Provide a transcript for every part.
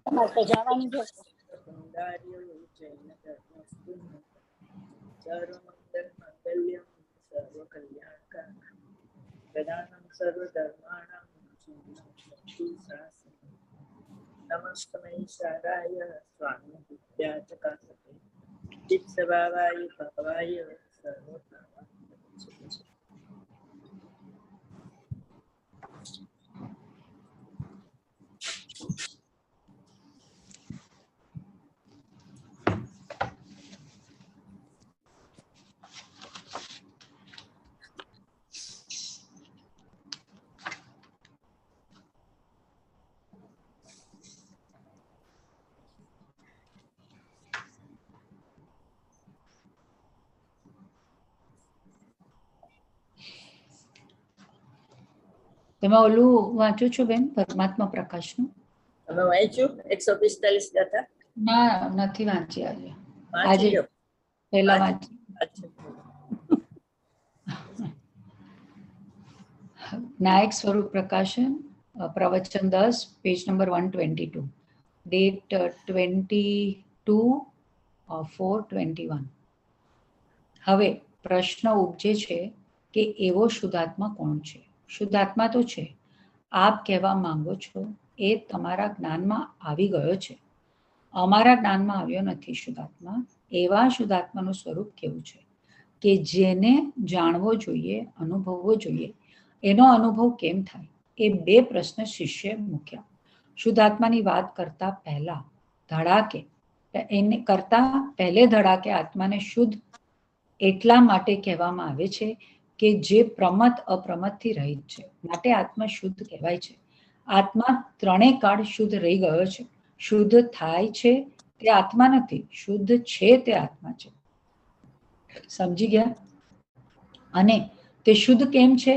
તમારે તો જવાનું છે. સર્વમંગલ મંગલ્યમ સર્વ કલ્યાણકારકમ પ્રદાનમ સર્વધર્માણામ નમસ્તમય સારાય સ્વામી વિદ્યાચકાસતે ચિત્ત સ્વભાવાય ભવાય સર્વકામાય. તમે ઓલું વાંચો છો બેન પરમાત્મા પ્રકાશનું? તમે વાંચ્યું 145 ગાથા? ના, નથી વાંચી આજે. વાંચી લો. પહેલા વાંચી. નાયક સ્વરૂપ પ્રકાશન, પ્રવચન 10, પેજ નંબર 122, ડેટ 22/4/21. હવે પ્રશ્ન ઉપજે છે કે એવો શુદ્ધાત્મા કોણ છે? શુદ્ધાત્મા તો છે, આપ કહેવા માંગો છો એ તમારા જ્ઞાનમાં આવી ગયો છે. અમારા જ્ઞાનમાં આવ્યો નથી શુદ્ધાત્મા. એવા શુદ્ધાત્માનું સ્વરૂપ કેવું છે કે જેને જાણવો જોઈએ, અનુભવવો જોઈએ, એનો અનુભવ કેમ થાય? એ બે પ્રશ્ન શિષ્ય મૂક્યા. શુદ્ધાત્માની વાત કરતા પહેલા ધડાકે આત્માને શુદ્ધ એટલા માટે કહેવામાં આવે છે કે જે પ્રમત અપ્રમતથી રહિત છે, માટે આત્મા શુદ્ધ કહેવાય છે. આત્મા ત્રણેય કાળ શુદ્ધ રહી ગયો છે. શુદ્ધ થાય છે તે આત્મા નથી, શુદ્ધ છે તે આત્મા છે. સમજી ગયા? અને તે શુદ્ધ કેમ છે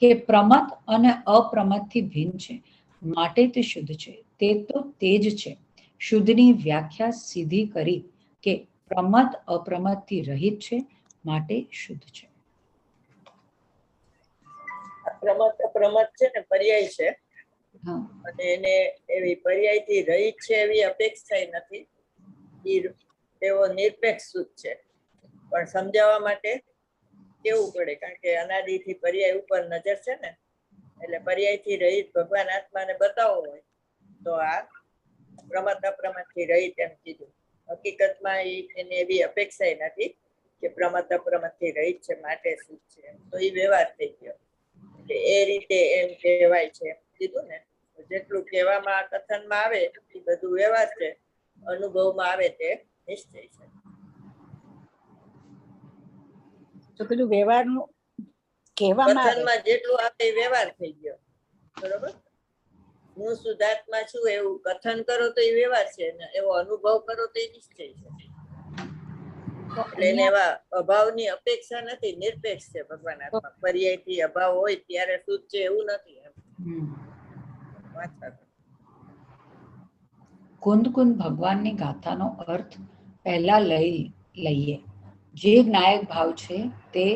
કે પ્રમત અને અપ્રમતથી ભિન્ન છે, માટે તે શુદ્ધ છે. તે તો તે જ છે. શુદ્ધની વ્યાખ્યા સીધી કરી કે પ્રમત અપ્રમતથી રહિત છે, માટે શુદ્ધ છે. પ્રમત અપ્રમત છે ને પર્યાય છે, અને એને એવી પર્યાયથી રહિત છે એવી અપેક્ષા નથી. તેઓ નિરપેક્ષ શુદ્ધ છે. પણ સમજાવવા માટે કેવું પડે, કારણ કે અનાદિથી પર્યાય ઉપર નજર છે ને, એટલે પર્યાયથી રહિત ભગવાન આત્માને બતાવવો હોય તો આ પ્રમત અપ્રમતથી રહિત એમ કીધું. હકીકતમાં એની એવી અપેક્ષા નથી કે પ્રમત અપ્રમતથી રહિત છે માટે શુદ્ધ છે, તો એ વ્યવહાર થઈ ગયો. એટલે એ રીતે એમ કહેવાય છે એમ કીધું ને. જેટલું કહેવામાં કથનમાં આવે એ બધું વ્યવહાર છે, અનુભવમાં આવે તે નિશ્ચય છે. તો પેલું વ્યવહારનું કહેવામાં આવે, કથનમાં જેટલું આવે એ વ્યવહાર થઈ ગયો. બરોબર? હું શુદ્ધાત્મા છું એવું કથન કરો તો એ વ્યવહાર છે, ને એવો અનુભવ કરો તો એ નિશ્ચય છે. એટલે એને એવા અભાવની અપેક્ષા નથી, નિરપેક્ષ છે ભગવાન આત્મા. પર્યાયથી અભાવ હોય ત્યારે શુદ્ધ છે એવું નથી એમ. કુંદ કુંદ ભગવાનની ગાથાનો અર્થ પહેલા લઈએ. જે જ્ઞાયક ભાવ છે તે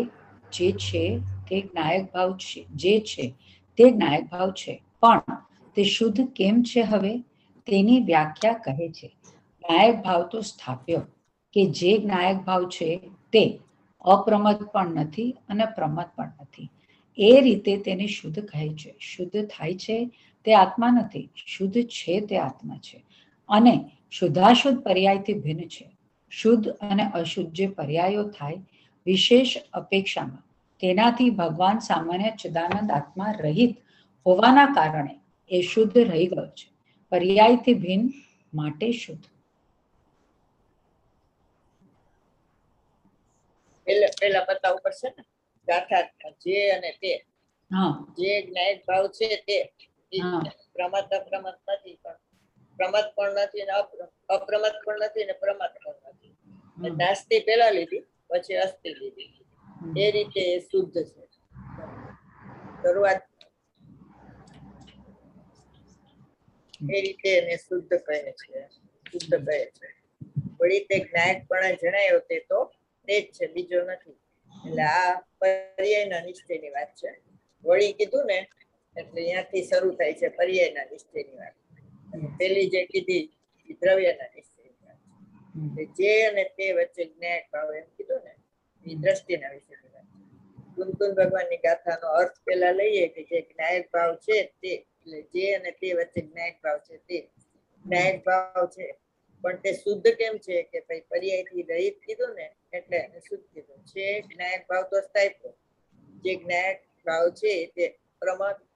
જે છે તે જ્ઞાયક ભાવ છે, જે છે તે જ્ઞાયક ભાવ છે, પણ તે શુદ્ધ કેમ છે હવે તેની વ્યાખ્યા કહે છે. જ્ઞાયક ભાવ તો સ્થાપ્યો કે જે જ્ઞાયક ભાવ છે તે અપ્રમત પણ નથી અને પ્રમત પણ નથી. એ રીતે તેને શુદ્ધ કહે છે. શુદ્ધ થાય છે તે આત્મા નથી, શુદ્ધ છે તે આત્મા છે, અને શુદ્ધાશુદ્ધ પર્યાયથી ભિન્ન છે. શુદ્ધ અને અશુદ્ધ જે પર્યાયો થાય વિશેષ અપેક્ષામાં, તેનાથી ભગવાન સામાન્ય ચિદાનંદ આત્મા રહિત હોવાના કારણે એ શુદ્ધ રહી ગયો છે. પર્યાયથી ભિન્ન માટે શુદ્ધ. પેલા બતાવવું પડશે ને ગાથા, જે અને તે. જે જ્ઞાયક ભાવ છે તે પ્રમત અપ્રમત નથી, પણ પ્રમત પણ નથી ને અપ્રમત પણ નથી ને પ્રમત પણ નથી. નાસ્તિ પેલા લીધી, પછી અસ્થિ લીધી. એ રીતે શુદ્ધ છે. શરૂઆત એ રીતે એને શુદ્ધ કહે છે. શુદ્ધ કહે છે. વળી તે જ્ઞાયક પણ જણાયો તે તો તે જ છે, બીજો નથી. એટલે આ પર્યાયના નિશ્ચયની વાત છે. વળી કીધું ને એટલે અહીંયાથી શરૂ થાય છે પર્યાયના નિશ્ચયની વાત. પેલી જે કીધી દ્રવ્યના નિશ્ચયની વાત છે. જે અને તે વચ્ચે જ્ઞાયક ભાવ એમ કીધું ને, એ દ્રષ્ટિના વિશેની વાત છે. કુંતુન ભગવાનની ગાથાનો અર્થ પેલા લઈએ કે જે જ્ઞાયક ભાવ છે તે, એટલે જે અને તે વચ્ચે જ્ઞાયક ભાવ છે તે જ્ઞાયક ભાવ છે. પણ તે શુદ્ધ કેમ છે કે ભાઈ પર્યાયથી રહિત કીધું ને એટલે એને શુદ્ધ કીધું છે. જ્ઞાયક ભાવ તો સ્થાયી, જે જ્ઞાયક ભાવ છે તે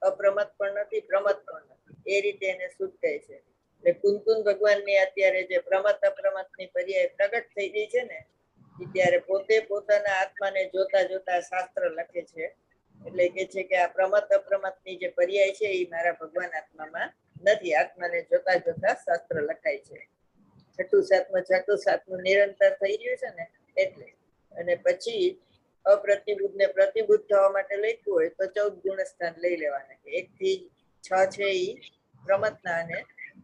અપ્રમત પણ નથી, પ્રમત પણ નથી, એ રીતે એને શુદ્ધ કહે છે. એટલે કુંતુન ભગવાનની અત્યારે જે પ્રમત અપ્રમતની પર્યાય પ્રગટ થઈ ગઈ છે ને, ત્યારે પોતે પોતાના આત્માને જોતા જોતા શાસ્ત્ર લખે છે. એટલે કે છે કે આ પ્રમત અપ્રમતની જે પર્યાય છે એ મારા ભગવાન આત્મામાં નથી. આત્માને જોતા જોતા શાસ્ત્ર લખાય છે. છઠ્ઠું સાતમું નિરંતર થઈ રહ્યું છે ને એટલે. અને પછી અપ્રતિબુદ્ધ ને પ્રતિબુદ્ધ થવા માટે લખ્યું હોય તો 14 ગુણસ્થાન લઈ લેવાના. 1 થી 6 છે એ પ્રમતના અને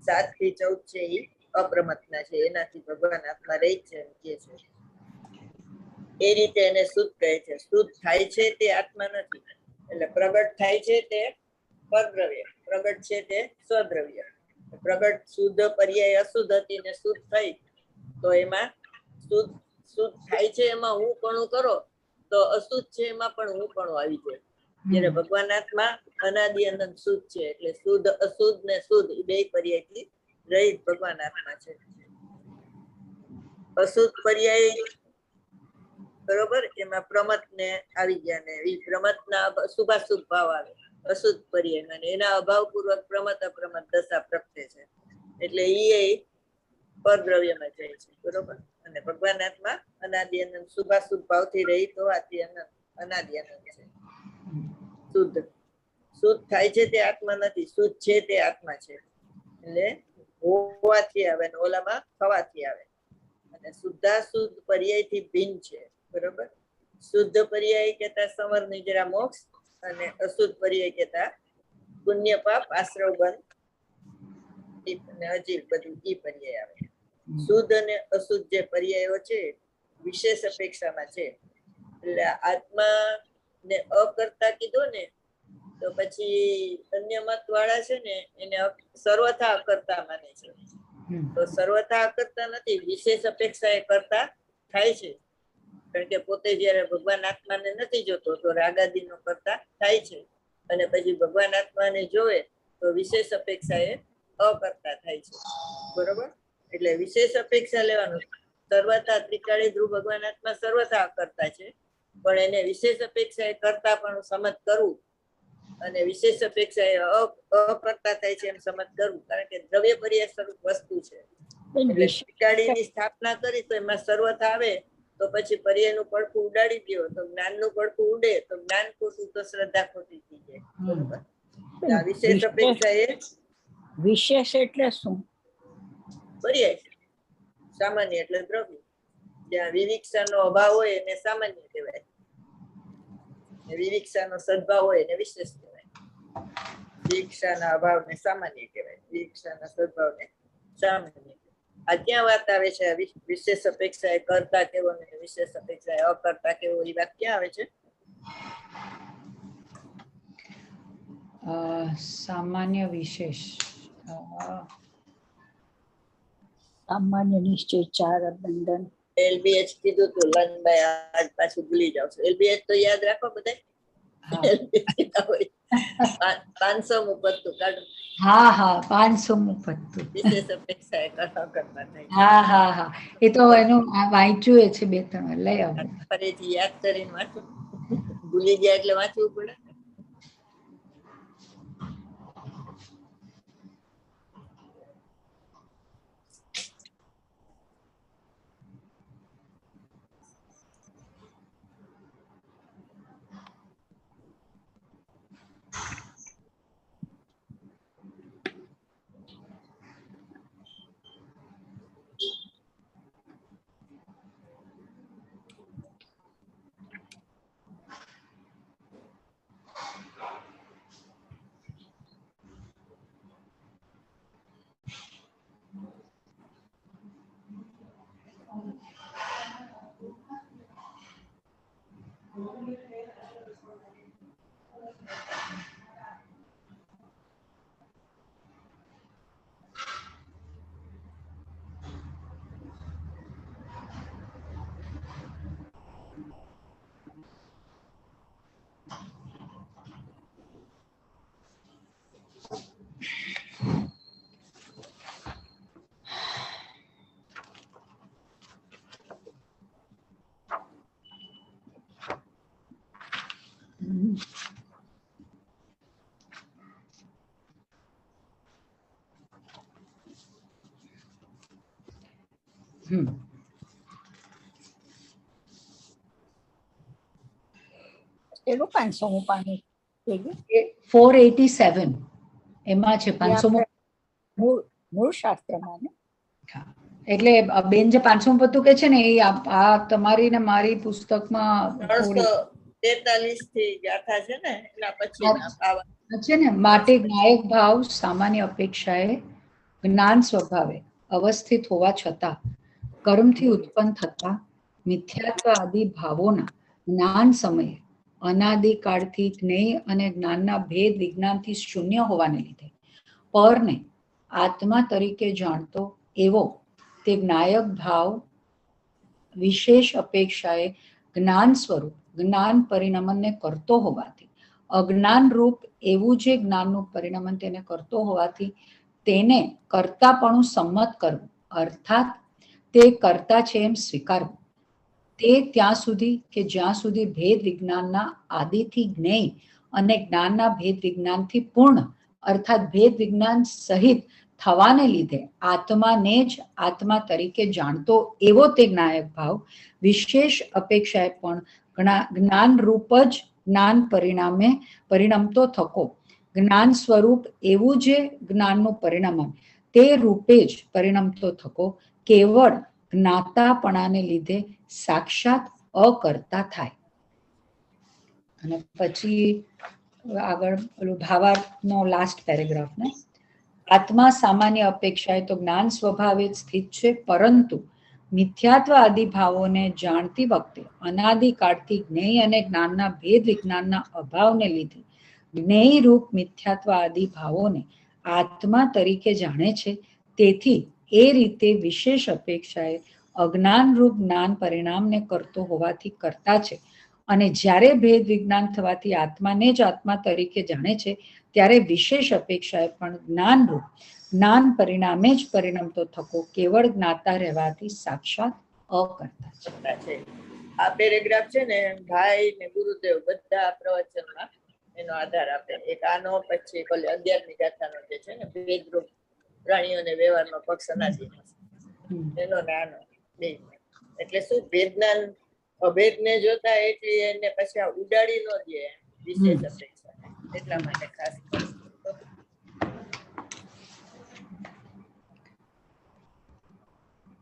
7 થી 14 છે એ અપ્રમતના છે. એનાથી ભગવાન આત્મા રહી છે એમ કે છે. એ રીતે એને શુદ્ધ કહે છે. શુદ્ધ થાય છે તે આત્મા નથી. એટલે પ્રગટ થાય છે તે પરદ્રવ્ય, પ્રગટ છે તે સ્વદ્રવ્ય. પ્રગટ શુદ્ધ પર્યાય અશુદ્ધ હતી ને શુદ્ધ થઈ તો એમાં શુદ્ધ થાય છે એમાં હું પણ કરો તો અશુદ્ધ છે એમાં પણ હું પણ આવી જાય. જ્યારે ભગવાન આત્મા અનાદિ અનંત શુદ્ધ છે. એટલે શુદ્ધ અશુદ્ધ ને શુદ્ધ એ બે પર્યાયથી રહિત ભગવાન આત્મા છે. અશુદ્ધ પર્યાય બરોબર, એમાં પ્રમત ને આવી ગયા ને એ પ્રમત ના શુભાશુભ ભાવ આવે અશુદ્ધ પર્યાય, અને એના અભાવ પૂર્વક પ્રમત અપ્રમત દશા પ્રગટે છે. એટલે એ પરદ્રવ્યમાં જાય છે. બરોબર. અને ભગવાન આત્મા અનાદિ અનંત શુભાશુભ ભાવથી રહિત હોવાથી અનાદિ અનંત છે. શુદ્ધ થાય છે તે આત્મા નથી, શુદ્ધ છે તે આત્મા છે. એટલે હોવાથી આવે ને ઓલામાં થવાથી આવે. અને શુદ્ધાશુદ્ધ પર્યાયથી ભિન્ન છે. બરોબર. શુદ્ધ પર્યાય કહેતા સમર નિજરા મોક્ષ, અને અશુદ્ધ પર્યાય કહેતા પુણ્ય પાપ આશ્રવ બંધ અજીવ બધું ઈ પર્યાય આવે. શુદ્ધ અને અશુદ્ધ જે પર્યાયો છે વિશેષ અપેક્ષામાં છે. એટલે આત્મા ને અકર્તા કીધો ને તો પછી અન્ય મત વાળા છે ને એને સર્વથા અકર્તા માને છે. તો સર્વથા અકર્તા નથી, વિશેષ અપેક્ષા એ કરતા થાય છે. કારણ કે પોતે જયારે ભગવાન આત્માને નથી જોતો તો રાગાદી નો કરતા થાય છે. અને પછી ભગવાન આત્માને જોવે તો વિશેષ અપેક્ષા એ અકર્તા થાય છે. બરોબર. એટલે વિશેષ અપેક્ષા લેવાનું. સર્વથા ત્રિકાળી ધ્રુવ ભગવાન આત્મા સર્વથા અકર્તા છે, પણ એને વિશેષ અપેક્ષા એ કરતા પણ સમજ કરવું, અને વિશેષ અપેક્ષા એ અકર્તા થાય છે એમ સમજ કરવું. કારણ કે દ્રવ્ય પર્યાય સ્વરૂપ વસ્તુ છે. એટલે ત્રિકાળીની સ્થાપના કરી તો એમાં સર્વથા આવે તો પછી પર્યાયનું પડખું ઉડાડી દો તો જ્ઞાનનું પડખું ઉડે તો જ્ઞાન ખોટું તો શ્રદ્ધા ખોટી થઈ જાય. બરોબર. વિશેષ અપેક્ષા એ વિશેષ એટલે શું? પર્યાય છે. સામાન્ય એટલે દ્રવ્ય. જ્યાં વિવિક્ષાનો અભાવ હોય એને સામાન્ય કહેવાય, વિવિક્ષાનો સદભાવ હોય એને વિશેષ કહેવાય. વિવિક્ષાના અભાવને સામાન્ય કહેવાય, વિવિક્ષાના સદભાવને સામાન્ય. આ ક્યાં વાત આવે છે? વિશેષ અપેક્ષા એ કરતા કેવો ને વિશેષ અપેક્ષા એ અકર્તા કેવો, એ વાત ક્યાં આવે છે? સામાન્ય વિશેષ સામાન્ય નિશ્ચય ચાર બંધન LBH કીધું તું લનભાઈ, આજ પાછું ભૂલી જાવ છો. LBH તો યાદ રાખો બધા. 500 પત્તું કાઢો. હા હા, 500 પત્તું. વિશેષ અપેક્ષા એ કરતા થાય. હા હા હા, એ તો એનું વાંચ્યું એ છે 2-3 વાર. લઈ આવો. ફરીથી યાદ કરીને વાંચું. ભૂલી ગયા એટલે વાંચવું પડે. એનું 500મું પાનું થઈ ગયું. 487 એમાં છે એ 500મું. આપણે મૂળ શાસ્ત્રમાં ને હા, એટલે બેન જે 500મું પત્તું કે છે ને એ આ તમારી ને મારી પુસ્તકમાં 343 થી ગાથા છે ને એના પછીના પાવન છે ને. માટે જ્ઞાયક ભાવ સામાન્ય અપેક્ષાએ જ્ઞાન સ્વભાવે અવસ્થિત હોવા છતાં કર્મથી ઉત્પન્ન થતા મિથ્યાત્વ આદિ ભાવોના જ્ઞાન સમયે અનાદિકાળથી જ્ઞેય અને જ્ઞાનના ભેદ વિજ્ઞાનથી શૂન્ય હોવાને લીધે પરને આત્મા તરીકે જાણતો એવો તે જ્ઞાયક ભાવ વિશેષ અપેક્ષાએ જ્ઞાન સ્વરૂપ જ્ઞાન પરિણમનને કરતો હોવાથી અજ્ઞાન રૂપ એવું જે જ્ઞાનનું પરિણમન તેને કરતો હોવાથી તેને કર્તાપણું સંમત કરવું, અર્થાત તે કર્તા છે એમ સ્વીકારવું, તે ત્યાં સુધી કે જ્યાં સુધી ભેદ વિજ્ઞાનના આદિથી જ્ઞેય અને જ્ઞાનના ભેદ વિજ્ઞાનથી પૂર્ણ અર્થાત ભેદ વિજ્ઞાન સહિત થવાને લીધે આત્માને જ આત્મા તરીકે જાણતો એવો તે જ્ઞાયક ભાવ વિશેષ અપેક્ષાએ પણ જ્ઞાન રૂપ જ જ્ઞાન પરિણામે પરિણમતો થકો જ્ઞાન સ્વરૂપ એવું જે જ્ઞાનનું પરિણમન તે રૂપે જ પરિણમતો થકો કેવળ જ્ઞાતાપણાને લીધે સાક્ષાત અકર્તા થાય. અને પછી આગળ ભાવાર્થનો લાસ્ટ પેરેગ્રાફ ને આત્મા સામાન્ય અપેક્ષાએ તો જ્ઞાન સ્વભાવે સ્થિત છે, પરંતુ મિથ્યાત્વ આદિ ભાવોને જાણતી વખતે અનાદિકાળથી જ્ઞેય અને જ્ઞાનના ભેદ વિજ્ઞાનના અભાવને લીધે જ્ઞેય રૂપ મિથ્યાત્વ આદિ ભાવોને આત્મા તરીકે જાણે છે. તેથી એ રીતે વિશેષ અપેક્ષાએ અજ્ઞાન રૂપ જ્ઞાન પરિણામને કરતો હોવાથી કરતા છે. અને જ્યારે ભેદ વિજ્ઞાન થવાથી આત્માને જ આત્મા તરીકે જાણે છે ત્યારે વિશેષ અપેક્ષાએ પણ જ્ઞાન રૂપ જ્ઞાન પરિણામે જ પરિણમતો થકો કેવળ જ્ઞાતા રહેવાથી સાક્ષાત અકર્તા છે. આ પેરેગ્રાફ છે ને ભાઈ ને ગુરુદેવ બધા પ્રવચનમાં એનો આધાર આપે. એક આનો પછી 11મી ગાથાનો જે છે ને ભેદરૂપ પ્રાણીઓને વ્યવહારનો પક્ષ અનાદિનો એનો ને આનો બે. એટલે શું ભેદના અભેદને જોતા એટલે એને પછી આ ઉડાડી ન દે વિશેષ અપેક્ષા, એટલા માટે ખાસ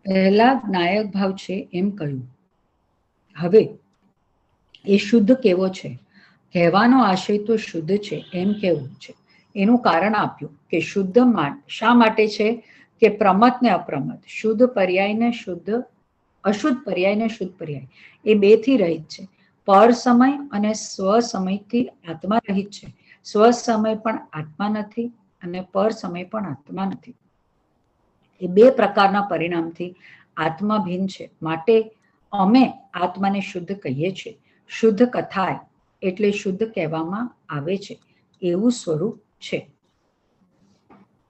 પહેલા જ્ઞાયક ભાવ છે એમ કહ્યું. હવે એ શુદ્ધ કેવો છે કહેવાનો આશય તો શુદ્ધ છે એમ કેવું છે. એનું કારણ આપ્યું કે શુદ્ધ શા માટે છે કે પ્રમત ને અપ્રમત, શુદ્ધ પર્યાય ને શુદ્ધ, અશુદ્ધ પર્યાય ને શુદ્ધ પર્યાય એ બે થી રહિત છે. પર સમય અને સ્વ સમયથી આત્મા રહિત છે. સ્વ સમય પણ આત્મા નથી અને પર સમય પણ આત્મા નથી. એ બે પ્રકારના પરિણામથી આત્મા ભિન્ન છે. માટે અમે આત્માને શુદ્ધ કહીએ છીએ. શુદ્ધ કથાય એટલે શુદ્ધ કહેવામાં આવે છે એવું સ્વરૂપ છે.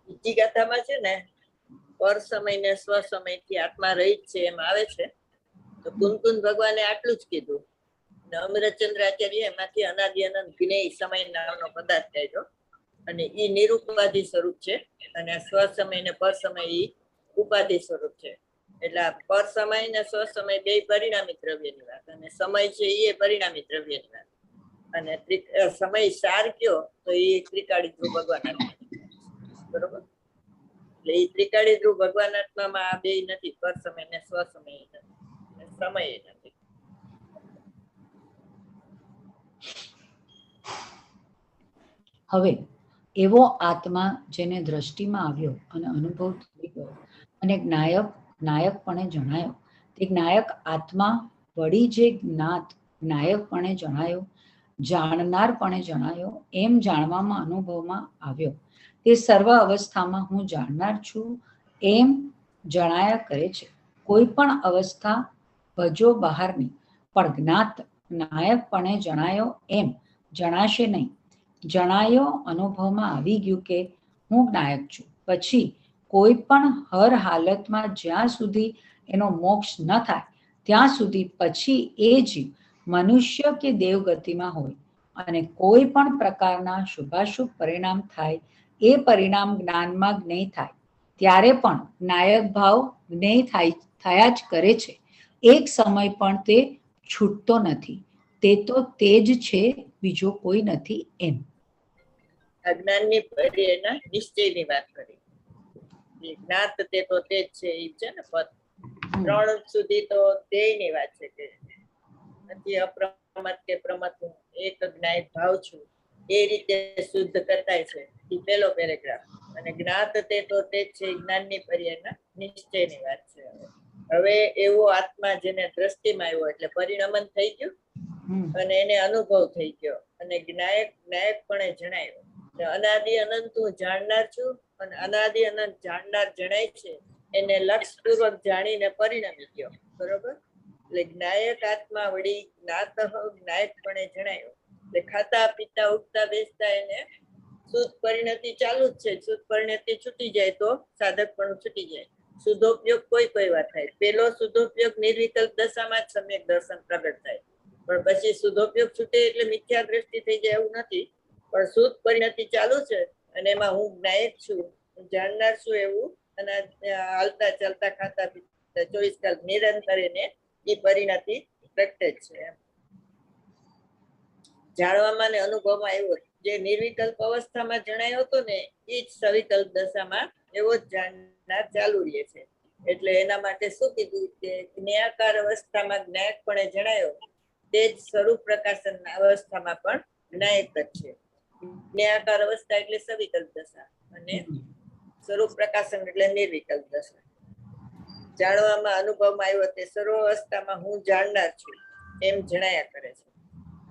બીજી ગાથામાં છે ને પર સમય ને સ્વ સમયથી આત્મા રહિત છે એમ આવે છે. તો કુંકુંદ ભગવાને આટલું જ કીધું. અમરચંદ્રાચાર્ય એમાંથી અનાદિ અનંત જ્ઞેય સમય નામનો પદાર્થ કાઢ્યો અને ઈ નિરૂપાધિ સ્વરૂપ છે અને સ્વ સમય ને પર સમય ઈ ઉપાધિ સ્વરૂપ છે. એટલે આ પર સમય ને સ્વ સમય બે પરિણામી દ્રવ્યની વાત અને સમય છે એ પરિણામી દ્રવ્યની વાત. અને સમય સાર કયો તો એ ત્રિકાળી ધ્રુવ ભગવાન બરોબર. એટલે એ ત્રિકાળી ધ્રુવ ભગવાન આત્મામાં આ બે નથી, પર સમય ને સ્વ સમય નથી, સમય નથી. હવે એવો આત્મા જેને દ્રષ્ટિમાં આવ્યો અને અનુભવ થઈ ગયો અને જ્ઞાયકપણે જણાયો, તે જ્ઞાયક આત્મા વળી જે જ્ઞાયકપણે જણાયો, જાણનારપણે જણાયો એમ જાણવામાં અનુભવમાં આવ્યો. તે સર્વ અવસ્થામાં હું જાણનાર છું એમ જણાયા કરે છે. કોઈ પણ અવસ્થા ભજો બહારની પણ જ્ઞાયકપણે જણાયો એમ જણાશે નહીં. જણાયો અનુભવમાં આવી ગયું કે હું જ્ઞાયક છું, પછી કોઈ પણ હર હાલતમાં જ્યાં સુધી એનો મોક્ષ ન થાય ત્યાં સુધી પછી એ જીવ મનુષ્ય કે દેવગતિમાં હોય અને કોઈ પણ પ્રકારના શુભાશુભ પરિણામ થાય એ પરિણામ જ્ઞાનમાં જ્ઞેય થાય ત્યારે પણ જ્ઞાયક ભાવ જ્ઞેય થયા જ કરે છે. એક સમય પણ તે છૂટતો નથી. તે તો તે જ છે, બીજો કોઈ નથી એમ. અજ્ઞાનની પર્યાયના નિશ્ચયની વાત કરી. જ્ઞાત તે તો તે જ છે એ છે ને પદ. 3 સુધી તો તેની વાત છે કે નથી અપ્રમત કે પ્રમત હું એક જ્ઞાયક ભાવ છું એ રીતે શુદ્ધ કરતા છે એ પહેલો પેરેગ્રાફ. અને જ્ઞાત તે તો તે જ છે જ્ઞાનની પર્યાયના નિશ્ચયની વાત છે. હવે એવો આત્મા જેને દ્રષ્ટિમાં આવ્યો એટલે પરિણમન થઈ ગયું અને એને અનુભવ થઈ ગયો અને જ્ઞાયકપણે જણાયો. અનાદિ અનંત હું જાણનાર છું અને અનાદિ અનંત જાણનાર જણાય છે એને લક્ષપૂર્વક જાણીને પરિણમી ગયો. બરોબર. એટલે જ્ઞાયક આત્મા વળી જ્ઞાત જ્ઞાયકપણે જણાયો. એટલે ખાતા પીતા ઉઠતા બેસતા એને શુદ્ધ પરિણતિ ચાલુ જ છે. શુદ્ધ પરિણતિ છૂટી જાય તો સાધક પણ છૂટી જાય. શુદ્ધોપયોગ કોઈ વાર થાય. પેલો શુદ્ધોપયોગ નિર્વિકલ્પ દશામાં જ સમ્યક દર્શન પ્રગટ થાય, પણ પછી શુદ્ધોપયોગ છૂટે એટલે મિથ્યા દ્રષ્ટિ થઈ જાય એવું નથી. પણ શુદ્ધ પરિણતિ ચાલુ છે અને એમાં હું જ્ઞાયક છું, હું જાણનાર છું એવું અને હાલતા ચાલતા ખાતા પીતા 24 કલાક નિરંતર એને એ પરિણતિ પ્રગટે છે. જાણવામાં ને અનુભવમાં આવ્યો જે નિર્વિકલ્પ અવસ્થામાં જણાયો હતો ને એ જ સવિકલ્પ દશામાં એવો જ જાણનાર ચાલુ રહે છે. એટલે એના માટે શું કીધું કે જ્ઞાયકાર અવસ્થામાં જ્ઞાયકપણે જણાયો તે જ સ્વરૂપ પ્રકાશનના અવસ્થામાં પણ જ્ઞાયક જ છે. જ્ઞાયકાર અવસ્થા એટલે સવિકલ્પ દશા અને સ્વરૂપ પ્રકાશન એટલે નિર્વિકલ્પ દશા. જાણવામાં અનુભવમાં આવ્યો તે સર્વ અવસ્થામાં હું જાણનાર છું એમ જણાયા કરે છે.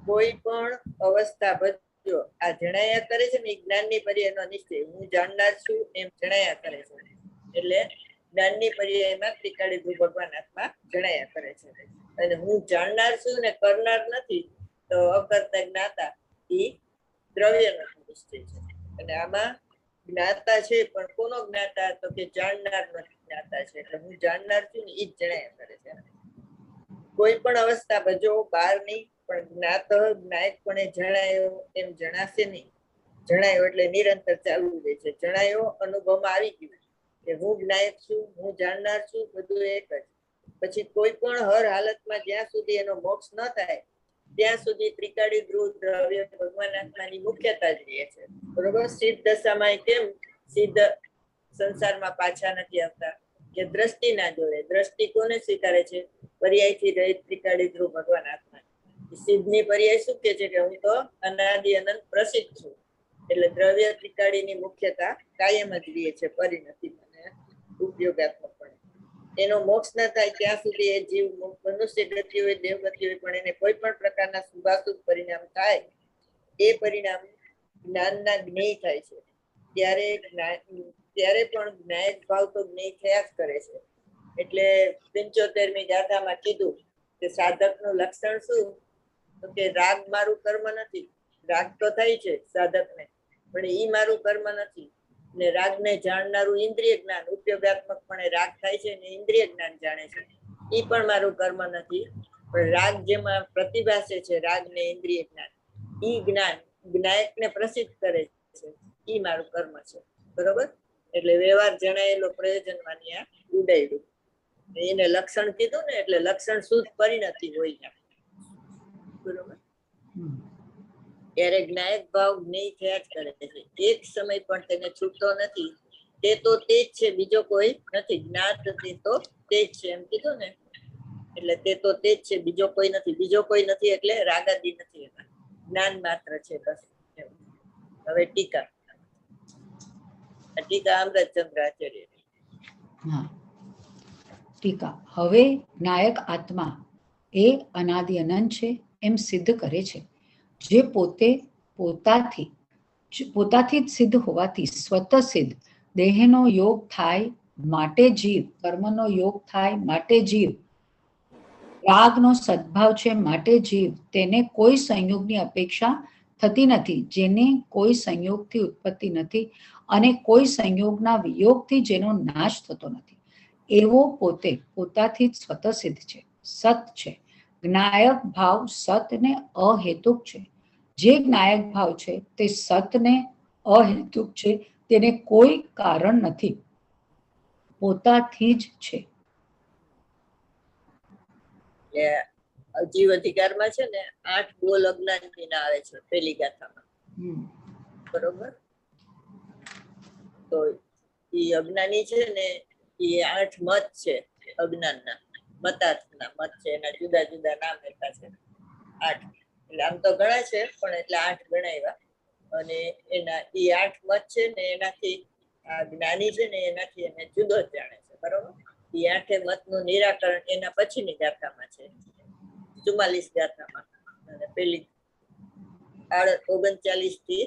કોઈ પણ અવસ્થા ભજો આ જણાયા કરે છે ને એ જ્ઞાનની પર્યાયનો નિશ્ચય હું જાણનાર છું એમ જણાયા કરે છે. એટલે જ્ઞાનની પર્યાયમાં ત્રિકાળી ધ્રુવ ભગવાન આત્મા જણાયા કરે છે. અને હું જાણનાર છું ને કરનાર નથી તો અકર્તા જ્ઞાતા એ દ્રવ્યનો નિશ્ચય છે. અને આમાં જ્ઞાતા છે પણ કોનો જ્ઞાતા તો કે જાણનાર નો જ્ઞાતા છે. એટલે હું જાણનાર છું ને એ જ જણાયા કરે છે. કોઈ પણ અવસ્થા ભજો બહાર નહીં પણ જ્ઞાત જ્ઞાયકપણે જણાયો એમ જણાશે નહીં. જણાયો એટલે નિરંતર ચાલુ રહે છે. જણાયો અનુભવમાં આવી ગયું કે હું જ્ઞાયક છું, હું જાણનાર છું, બધું એક જ. પછી કોઈ પણ હર હાલતમાં જ્યાં સુધી એનો મોક્ષ ન થાય ત્યાં સુધી ત્રિકાળી ધ્રુવ દ્રવ્ય ભગવાન આત્માની મુખ્યતા જ રહે છે. બરોબર. સિદ્ધ દશામાં કેમ સિદ્ધ સંસારમાં પાછા નથી આવતા કે દ્રષ્ટિ ના જોડે. દ્રષ્ટિ કોને સ્વીકારે છે? પર્યાયથી રહિત ત્રિકાળી ધ્રુવ ભગવાન આત્મા. સિદ્ધની પર્યાય શું કે છે કે હું તો અનાદિ અનંત પ્રસિદ્ધ છું. એટલે દ્રવ્ય ત્રિકાળીની મુખ્યતા કાયમ જ રહે છે પરિણતિ અને ઉપયોગાત્મક પણ. એનો મોક્ષ ન થાય ત્યાં સુધી એ જીવ મનુષ્ય ગતિ હોય દેવગતિ હોય પણ એને કોઈ પણ પ્રકારના શુભાશુભ પરિણામ થાય એ પરિણામ જ્ઞાનના જ્ઞેય થાય છે. ત્યારે પણ જ્ઞાયક ભાવ તો જ્ઞેય થયા જ કરે છે. એટલે 75મી ગાથામાં કીધું કે સાધકનું લક્ષણ શું તો કે રાગ મારું કર્મ નથી. રાગ તો થાય છે સાધકને પણ ઈ મારું કર્મ નથી. ને રાગને જાણનારું ઇન્દ્રિય જ્ઞાન ઉપયોગાત્મકપણે રાગ થાય છે ને ઇન્દ્રિય જ્ઞાન જાણે છે ઈ પણ મારું કર્મ નથી. પણ રાગ જેમાં પ્રતિભાસે છે રાગ ને ઇન્દ્રિય જ્ઞાન ઈ જ્ઞાન જ્ઞાયકને પ્રસિદ્ધ કરે છે ઈ મારું કર્મ છે. બરોબર. એટલે વ્યવહાર જણાયેલો પ્રયોજન માની આ ઉડાડ્યું. એને લક્ષણ કીધું ને એટલે લક્ષણ શુદ્ધ પરિણતિ હોય. બરોબર. ત્યારે જ્ઞાયક ભાવ જ્ઞેય થયા જ કરે છે. એક સમય પણ તેને છૂટતો નથી. તે તો તે જ છે, બીજો કોઈ નથી. જ્ઞાત તે તો તે જ છે એમ કીધું ને એટલે તે તો તે જ છે, બીજો કોઈ નથી. બીજો કોઈ નથી એટલે રાગાદી નથી, એમાં જ્ઞાન માત્ર છે બસ. હવે ટીકા અમૃતચંદ્ર આચાર્ય. હા, ટીકા. હવે જ્ઞાયક આત્મા એ અનાદિ અનંત છે એમ સિદ્ધ કરે છે. જે પોતાથી જ સિદ્ધ હોવાથી સ્વતઃ સિદ્ધ. દેહનો યોગ થાય માટે જીવ, કર્મનો યોગ થાય માટે જીવ, રાગનો સદભાવ છે માટે જીવ, તેને કોઈ સંયોગની અપેક્ષા થતી નથી. જેને કોઈ સંયોગથી ઉત્પત્તિ નથી અને કોઈ સંયોગના વિયોગથી જેનો નાશ થતો નથી એવો પોતાથી જ સ્વતઃ સિદ્ધ છે, સત છે. જ્ઞાયક ભાવ સત ને અહેતુક છે. જે જ્ઞાયક ભાવ છે તે સત ને અહેતુક છે. તેને કોઈ કારણ નથી, પોતાથી જ છે. એટલે જીવ અધિકારમાં છે ને 8 બોલ અજ્ઞાનીના આવે છે પહેલી ગાથામાં, બરોબર? તો એ અજ્ઞાની છે ને એ 8 મત છે, અજ્ઞાનના મતાર્થના મત છે, એના જુદા જુદા નામ આપ્યા છે 8. એટલે આમ તો ઘણા છે પણ એટલે 8 ગણાવ્યા. અને એના એ 8 મત છે ને એનાથી આ જ્ઞાની છે ને એનાથી એને જુદો જ જાણે છે, બરોબર? એ 8 મતનું નિરાકરણ એના પછીની ગાથામાં છે, 44 ગાથામાં. અને પેલી 39 થી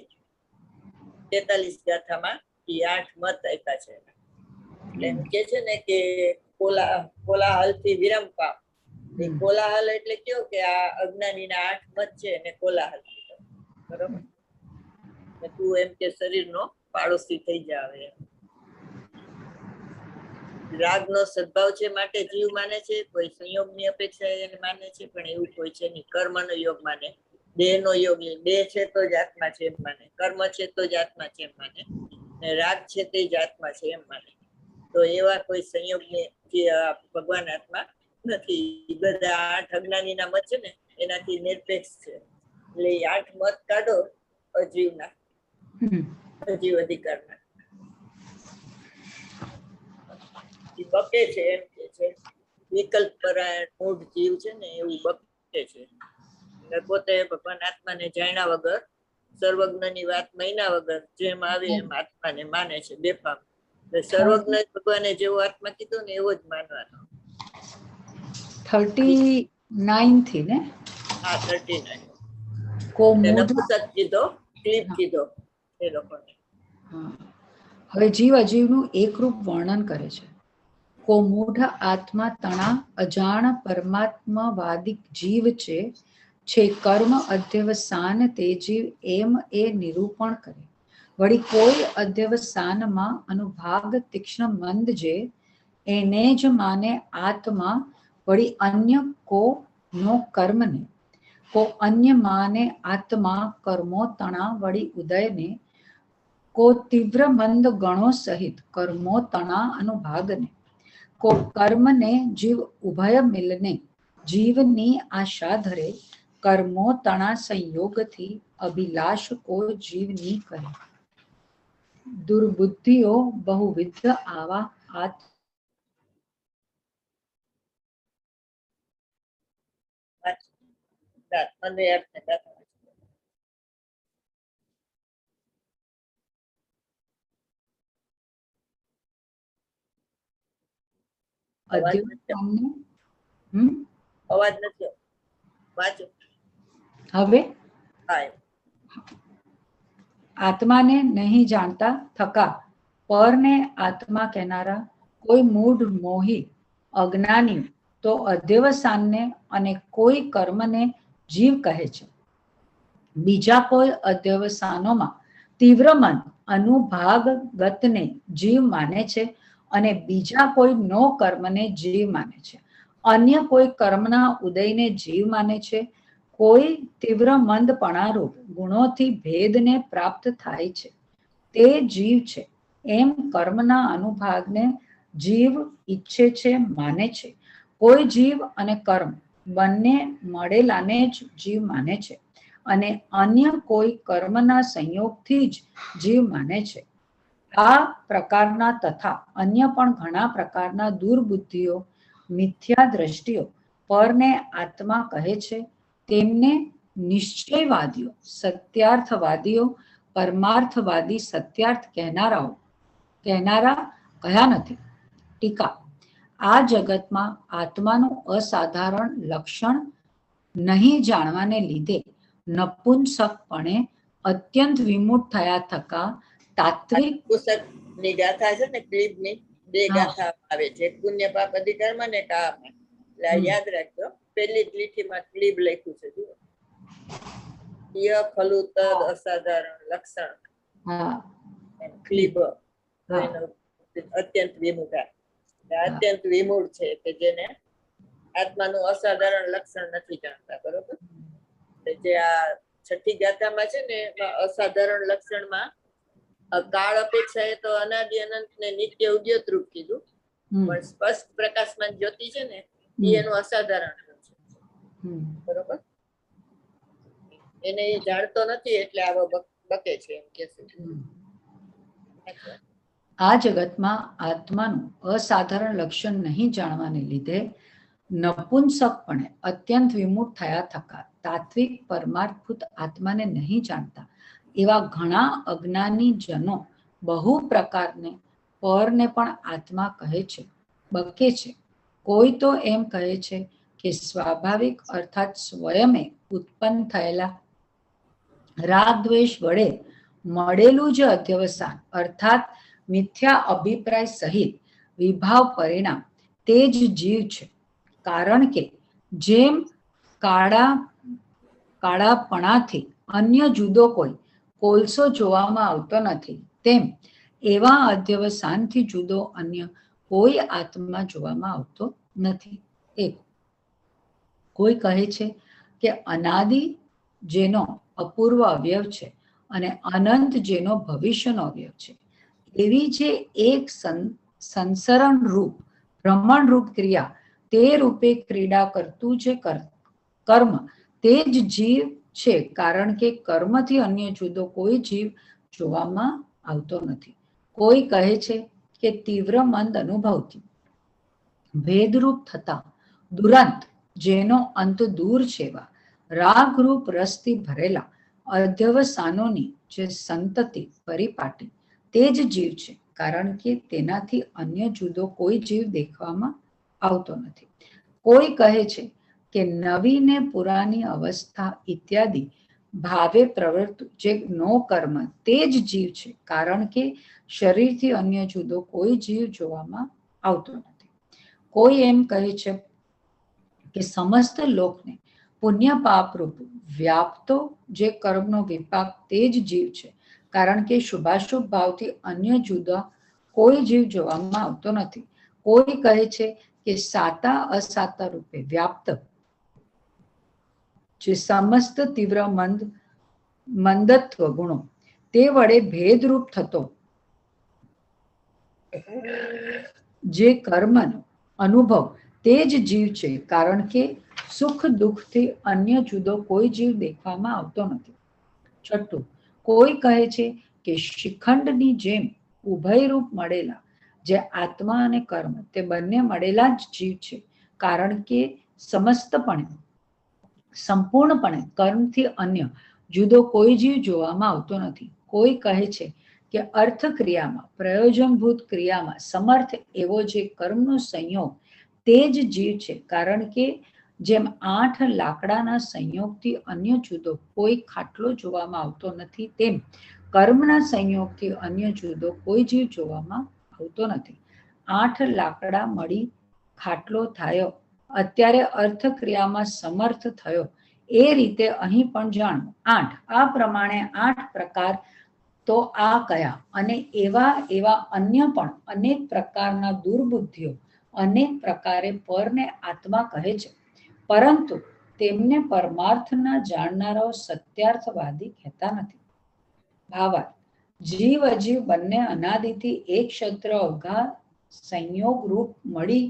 43 ગાથામાં એ 8 મત આપ્યા છે. એટલે એમ કે છે ને કે કોલાહલ થી વિરામ પામ. એ કોલાહલ એટલે કેવું કે આ અજ્ઞાનીના 8 મત છે એને કોલાહલ કીધો, બરોબર? તું એમ કે શરીરનો પાડોશી થઈ જાવે. રાગનો સદભાવ છે માટે જીવ માને છે, કોઈ સંયોગની અપેક્ષા એને માને છે, પણ એવું કોઈ છે નહીં. કર્મનો યોગ માને, દેહનો યોગ, દેહ છે તો જ આત્મા છે એમ માને, કર્મ છે તો જ આત્મા છે એમ માને, ને રાગ છે તે જ આત્મા છે એમ માને. તો એવા કોઈ સંયોગની જે ભગવાન આત્મા નથી. બધા 8 અજ્ઞાનીના મત છે ને એનાથી નિરપેક્ષ છે. એટલે 8 મત કાઢો અજીવના, અજીવ અધિકારના. બકે છે એમ કે છે વિકલ્પ પરાયણ મૂળ જીવ છે ને એવું બકે છે. પોતે ભગવાન આત્માને જાણ્યા વગર, સર્વજ્ઞની વાત મહિના વગર જેમ આવે એમ આત્માને માને છે બેફામ. સર્વજ્ઞ ભગવાને જેવો આત્મા કીધો ને એવો જ માનવાનો. 39 થી ને? હા, 39. કો નપુંસક કીધો, ક્લીપ કીધો એ લોકોને. હવે જીવ અજીવનું એકરૂપ વર્ણન કરે છે. કો મૂઢ આત્મા તણા અજાણ પરમાત્માવાદિક જીવ છે કર્મ અધ્યવસાન તે જીવ એમ એ નિરૂપણ કરે. વળી કોઈ અધ્યવસાનમાં અનુભાગ તીક્ષ્ણ મંદ જે એને જ માને આત્મા. વળી અન્ય કો નો કર્મને, કો અન્ય માને આત્મા કર્મો તણા. વળી ઉદયને કો તીવ્ર મંદ ગણો સહિત કર્મો તણા અનુભાગને. કો કર્મને જીવ ઉભય મિલને જીવની આશા ધરે. કર્મો તણા સંયોગથી અભિલાષ કો જીવની કરે. દુર્બુદ્ધિઓ બહુવિધ આવા અવાજ નથી, વાંચો હવે. આત્માને નહીં જાણતા થકા પરને આત્મા કહેનારા કોઈ મૂઢ મોહી અજ્ઞાની તો અધ્યવસાનને અને કોઈ કર્મને જીવ કહે છે. બીજા કોઈ અધ્યવસાનોમાં તીવ્ર મન અનુભાગગતને જીવ માને છે અને બીજા કોઈ નો કર્મને જીવ માને છે. અન્ય કોઈ કર્મના ઉદયને જીવ માને છે. કોઈ તીવ્ર મંદપણારૂપ ગુણોથી ભેદને પ્રાપ્ત થાય છે તે જીવ છે એમ કર્મના અનુભાગને જીવ ઈચ્છે છે, માને છે. કોઈ જીવ અને કર્મ બંને મળેલાને જ જીવ માને છે અને અન્ય કોઈ કર્મના સંયોગથી જ જીવ માને છે. આ પ્રકારના તથા અન્ય પણ ઘણા પ્રકારના દુર્બુદ્ધિઓ, મિથ્યા દ્રષ્ટિઓ પરને આત્મા કહે છે. તેમને નિશ્ચયવાદીઓ, સત્યાર્થવાદીઓ, પરમાર્થવાદી સત્યાર્થ કહેનારા કયા નથી. ટીકા: આ જગતમાં આત્માનું અસાધારણ લક્ષણ નહીં જાણવાને લીધે નપુંસકપણે અત્યંત વિમૂઢ થયા થકા તાત્વિક ની ગાથા છે ને ક્લીબની 2 ગાથા આવે છે, એક પુણ્ય પાપ અધિકારમાં ને કામાં. એટલે યાદ રાખજો, પહેલી જ લીટીમાં ક્લીબ લખ્યું છે જુઓ. ય ખલુ તદ અસાધારણ લક્ષણ ક્લીબ અત્યંત વિમૂઢા. અત્યંત વિમૂઢ છે કે જેને આત્માનું અસાધારણ લક્ષણ નથી જાણતા, બરોબર? જે આ 6ઠી ગાથામાં છે ને અસાધારણ લક્ષણમાં કાળ અપેક્ષા એ તો અનાદિ અનંત ને નિત્ય ઉદ્યોત રૂપ કીધું, પણ સ્પષ્ટ પ્રકાશમાન જ્યોતિ છે ને એ એનું અસાધારણ છે. બરોબર, એને એ જાણતો નથી એટલે આવો બકે છે એમ કે છે. આ જગતમાં આત્માનું અસાધારણ લક્ષણ નહીં જાણવાને લીધે નપુંસકપણે અત્યંત વિમુખ થયા થકા તાત્વિક પરમાર્થભૂત આત્માને નહીં જાણતા એવા ઘણા અજ્ઞાની જનો બહુ પ્રકારને પરને પણ આત્મા કહે છે, બકે છે. કોઈ તો એમ કહે છે કે સ્વાભાવિક અર્થાત સ્વયમે ઉત્પન્ન થયેલા રાગ દ્વેષ વડે મળેલું જ અધ્યવસાન અર્થાત મિથ્યા અભિપ્રાય સહિત વિભાવ પરિણામ તે જ જીવ છે. કારણ કે જેમ કાળાપણાથી અન્ય જુદો કોઈ કોલસો જોવામાં આવતો નથી, તેમ એવા અધ્યવસાનથી જુદો અન્ય કોઈ આત્મા જોવામાં આવતો નથી. એક કોઈ કહે છે કે અનાદિ જેનો અપૂર્વ અવયવ છે અને અનંત જેનો ભવિષ્યનો અવયવ છે, એવી જે એક સંસરણ રૂપ ભ્રમણ રૂપ ક્રિયા તે રૂપે ક્રીડા કરતું જે કર્મ તે જ જીવ છે. કારણ કે કર્મથી અન્ય જુદો કોઈ જીવ જોવામાં આવતો નથી. કોઈ કહે છે કે તીવ્ર મંદ અનુભવથી ભેદરૂપ થતા દુરંત જેનો અંત દૂર છેવા રાગરૂપ રસથી ભરેલા અધ્યવસાનોની જે સંતતિ પરિપાટી તે જ જીવ છે. કારણ કે તેનાથી અન્ય જુદો કોઈ જીવ દેખવામાં આવતો નથી. કોઈ કહે છે કે નવી ને પુરાની અવસ્થા ઇત્યાદિ ભાવે પ્રવૃત્ત જે નો કર્મ તે જ જીવ છે. કારણ કે શરીરથી અન્ય જુદો કોઈ જીવ જોવામાં આવતો નથી. કોઈ એમ કહે છે કે સમસ્ત લોકને પુણ્ય પાપરૂપ વ્યાપતો જે કર્મનો વિપાક તે જ જીવ છે. કારણ કે શુભાશુભ ભાવથી અન્ય જુદા કોઈ જીવ જોવામાં આવતો નથી. કોઈ કહે છે કે સાતા અસાતા રૂપે વ્યાપ્ત જે સમસ્ત તીવ્ર મંદત્વ ગુણો તે વડે ભેદરૂપ થતો જે કર્મનો અનુભવ તે જ જીવ છે. કારણ કે સુખ દુઃખથી અન્ય જુદો કોઈ જીવ દેખવામાં આવતો નથી. છઠ્ઠું, કોઈ કહે છે કે શિખંડની જેમ ઉભયરૂપ મળેલા જે આત્મા અને કર્મ તે બંને મળેલા જ જીવ છે. કારણ કે સંપૂર્ણપણે કર્મથી અન્ય જુદો કોઈ જીવ જોવામાં આવતો નથી. કોઈ કહે છે કે અર્થ ક્રિયામાં પ્રયોજનભૂત ક્રિયામાં સમર્થ એવો જે કર્મનો સંયોગ તે જ જીવ છે. કારણ કે જેમ 8 લાકડાના સંયોગથી અન્ય જુદો કોઈ ખાટલો જોવામાં આવતો નથી, તેમ કર્મના સંયોગથી અન્ય જુદો કોઈ જીવ જોવામાં આવતો નથી. 8 લાકડા મળી ખાટલો થયો, અત્યારે અર્થક્રિયામાં સમર્થ થયો, એ રીતે અહીં પણ જાણો 8. આ પ્રમાણે 8 પ્રકાર તો આ કયા અને એવા અન્ય પણ અનેક પ્રકારના દુર્બુદ્ધિઓ અનેક પ્રકારે પરને આત્મા કહે છે, પરંતુ તેમને પરમાર્થના જાણનારાઓ સત્યાર્થવાદી કહેતા નથી. ભાવાર્થ, જીવ અજીવ બંને અનાદિથી એક ક્ષેત્ર અઘા સંયોગ રૂપ મળી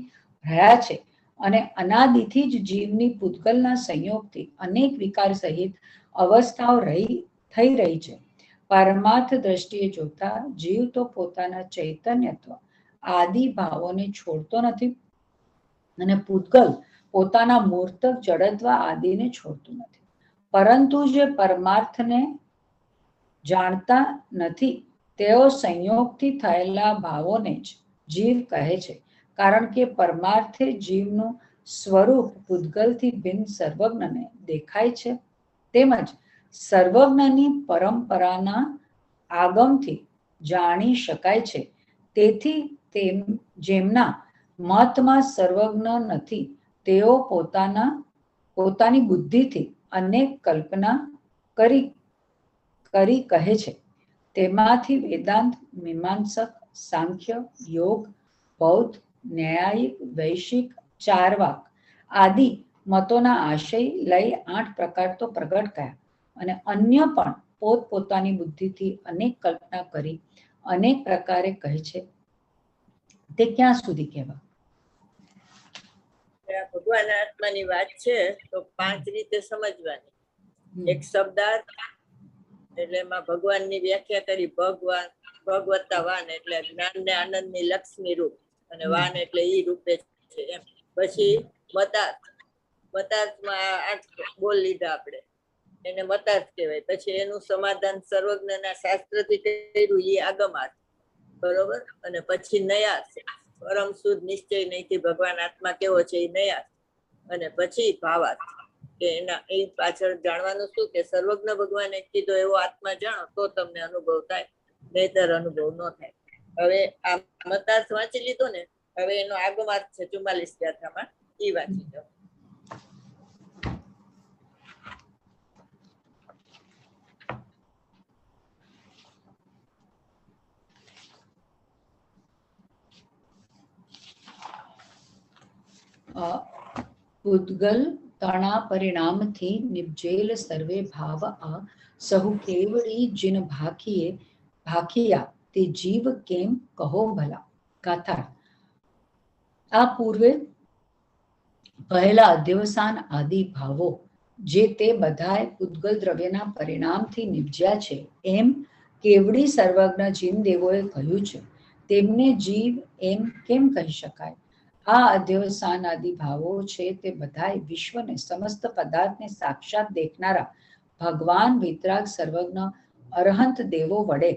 રહ્યા છે અને અનાદિથી જ જીવની પૂતગલના સંયોગથી અનેક વિકાર સહિત અવસ્થાઓ થઈ રહી છે. પરમાર્થ દ્રષ્ટિએ જોતા જીવ તો પોતાના ચૈતન્યત્વ આદિ ભાવોને છોડતો નથી અને પૂતગલ પોતાના મૂર્તક જડત્વ આદિને છોડતું નથી. પરંતુ જે પરમાર્થને જાણતા નથી તેઓ સંયોગથી થયેલા ભાવોને જ જીવ કહે છે. કારણ કે પરમાર્થે જીવનું સ્વરૂપ પૂતગલથી ભિન્ન સર્વજ્ઞને દેખાય છે, તેમજ સર્વજ્ઞની પરંપરાના આગમથી જાણી શકાય છે. તેથી જેમના મતમાં સર્વજ્ઞ નથી તેઓ પોતાની બુદ્ધિથી અનેક કલ્પના કરી કહે છે. તેમાંથી વેદાંત, મીમાંસક, સાંખ્ય, યોગ, બૌદ્ધ, ન્યાયિક, વૈશિક, ચાર્વાક આદિ મતોના આશય લઈ 8 પ્રકાર તો પ્રગટ થયા અને અન્ય પણ પોતપોતાની બુદ્ધિથી અનેક કલ્પના કરી અનેક પ્રકારે કહે છે. તે ક્યાં સુધી કહેવા? ભગવાન આત્માની વાત છે તો 5 રીતે સમજવાની. એક શબ્દાર્થ, એટલે એમાં ભગવાનની વ્યાખ્યા કરી, ભગવાન ભગવત્તાવાન એટલે જ્ઞાન ને આનંદ ની લક્ષ્મી રૂપ, અને વાન એટલે ઈ રૂપે છે એમ. પછી મતાર્થ, મતાર્થમાં 8 બોલ લીધા આપણે, એને મતાર્થ કહેવાય. પછી એનું સમાધાન સર્વજ્ઞના શાસ્ત્રથી કર્યું, એ આગમાર્થ, બરોબર. અને પછી નયાર્થ, પરમ શુદ્ધ નિશ્ચય નહીંથી ભગવાન આત્મા કેવો છે એ નયાર્થ. અને પછી ભાવાર્થ, કે એના એ પાછળ જાણવાનું શું કે સર્વજ્ઞ ભગવાને કીધો એવો આત્મા જાણો તો તમને અનુભવ થાય, નહીતર અનુભવ ન થાય. હવે આ મતાર્થ વાંચી લીધો ને, હવે એનો આગમાર્થ છે 44 ગાથામાં, એ વાંચી દો. ઉદ્ગલ તણા પરિણામથી નિપજેલ સર્વે ભાવ આ સહુ કેવડી જીન ભાખિયા તે જીવ કેમ કહો ભલા. ગાથા. આ પૂર્વે પહેલા અધ્યવસાન આદિ ભાવો જે તે બધાય ઉદ્ગલ દ્રવ્યના પરિણામથી નિપજ્યા છે એમ કેવડી સર્વજ્ઞ જીન દેવોએ કહ્યું છે, તેમને જીવ એમ કેમ કહી શકાય? આ અધ્યવસાન આદિ ભાવો છે તે બધાય વિશ્વને સમસ્ત પદાર્થને સાક્ષાત દેખનારા ભગવાન વિતરાગ સર્વજ્ઞ અરહંત દેવો વડે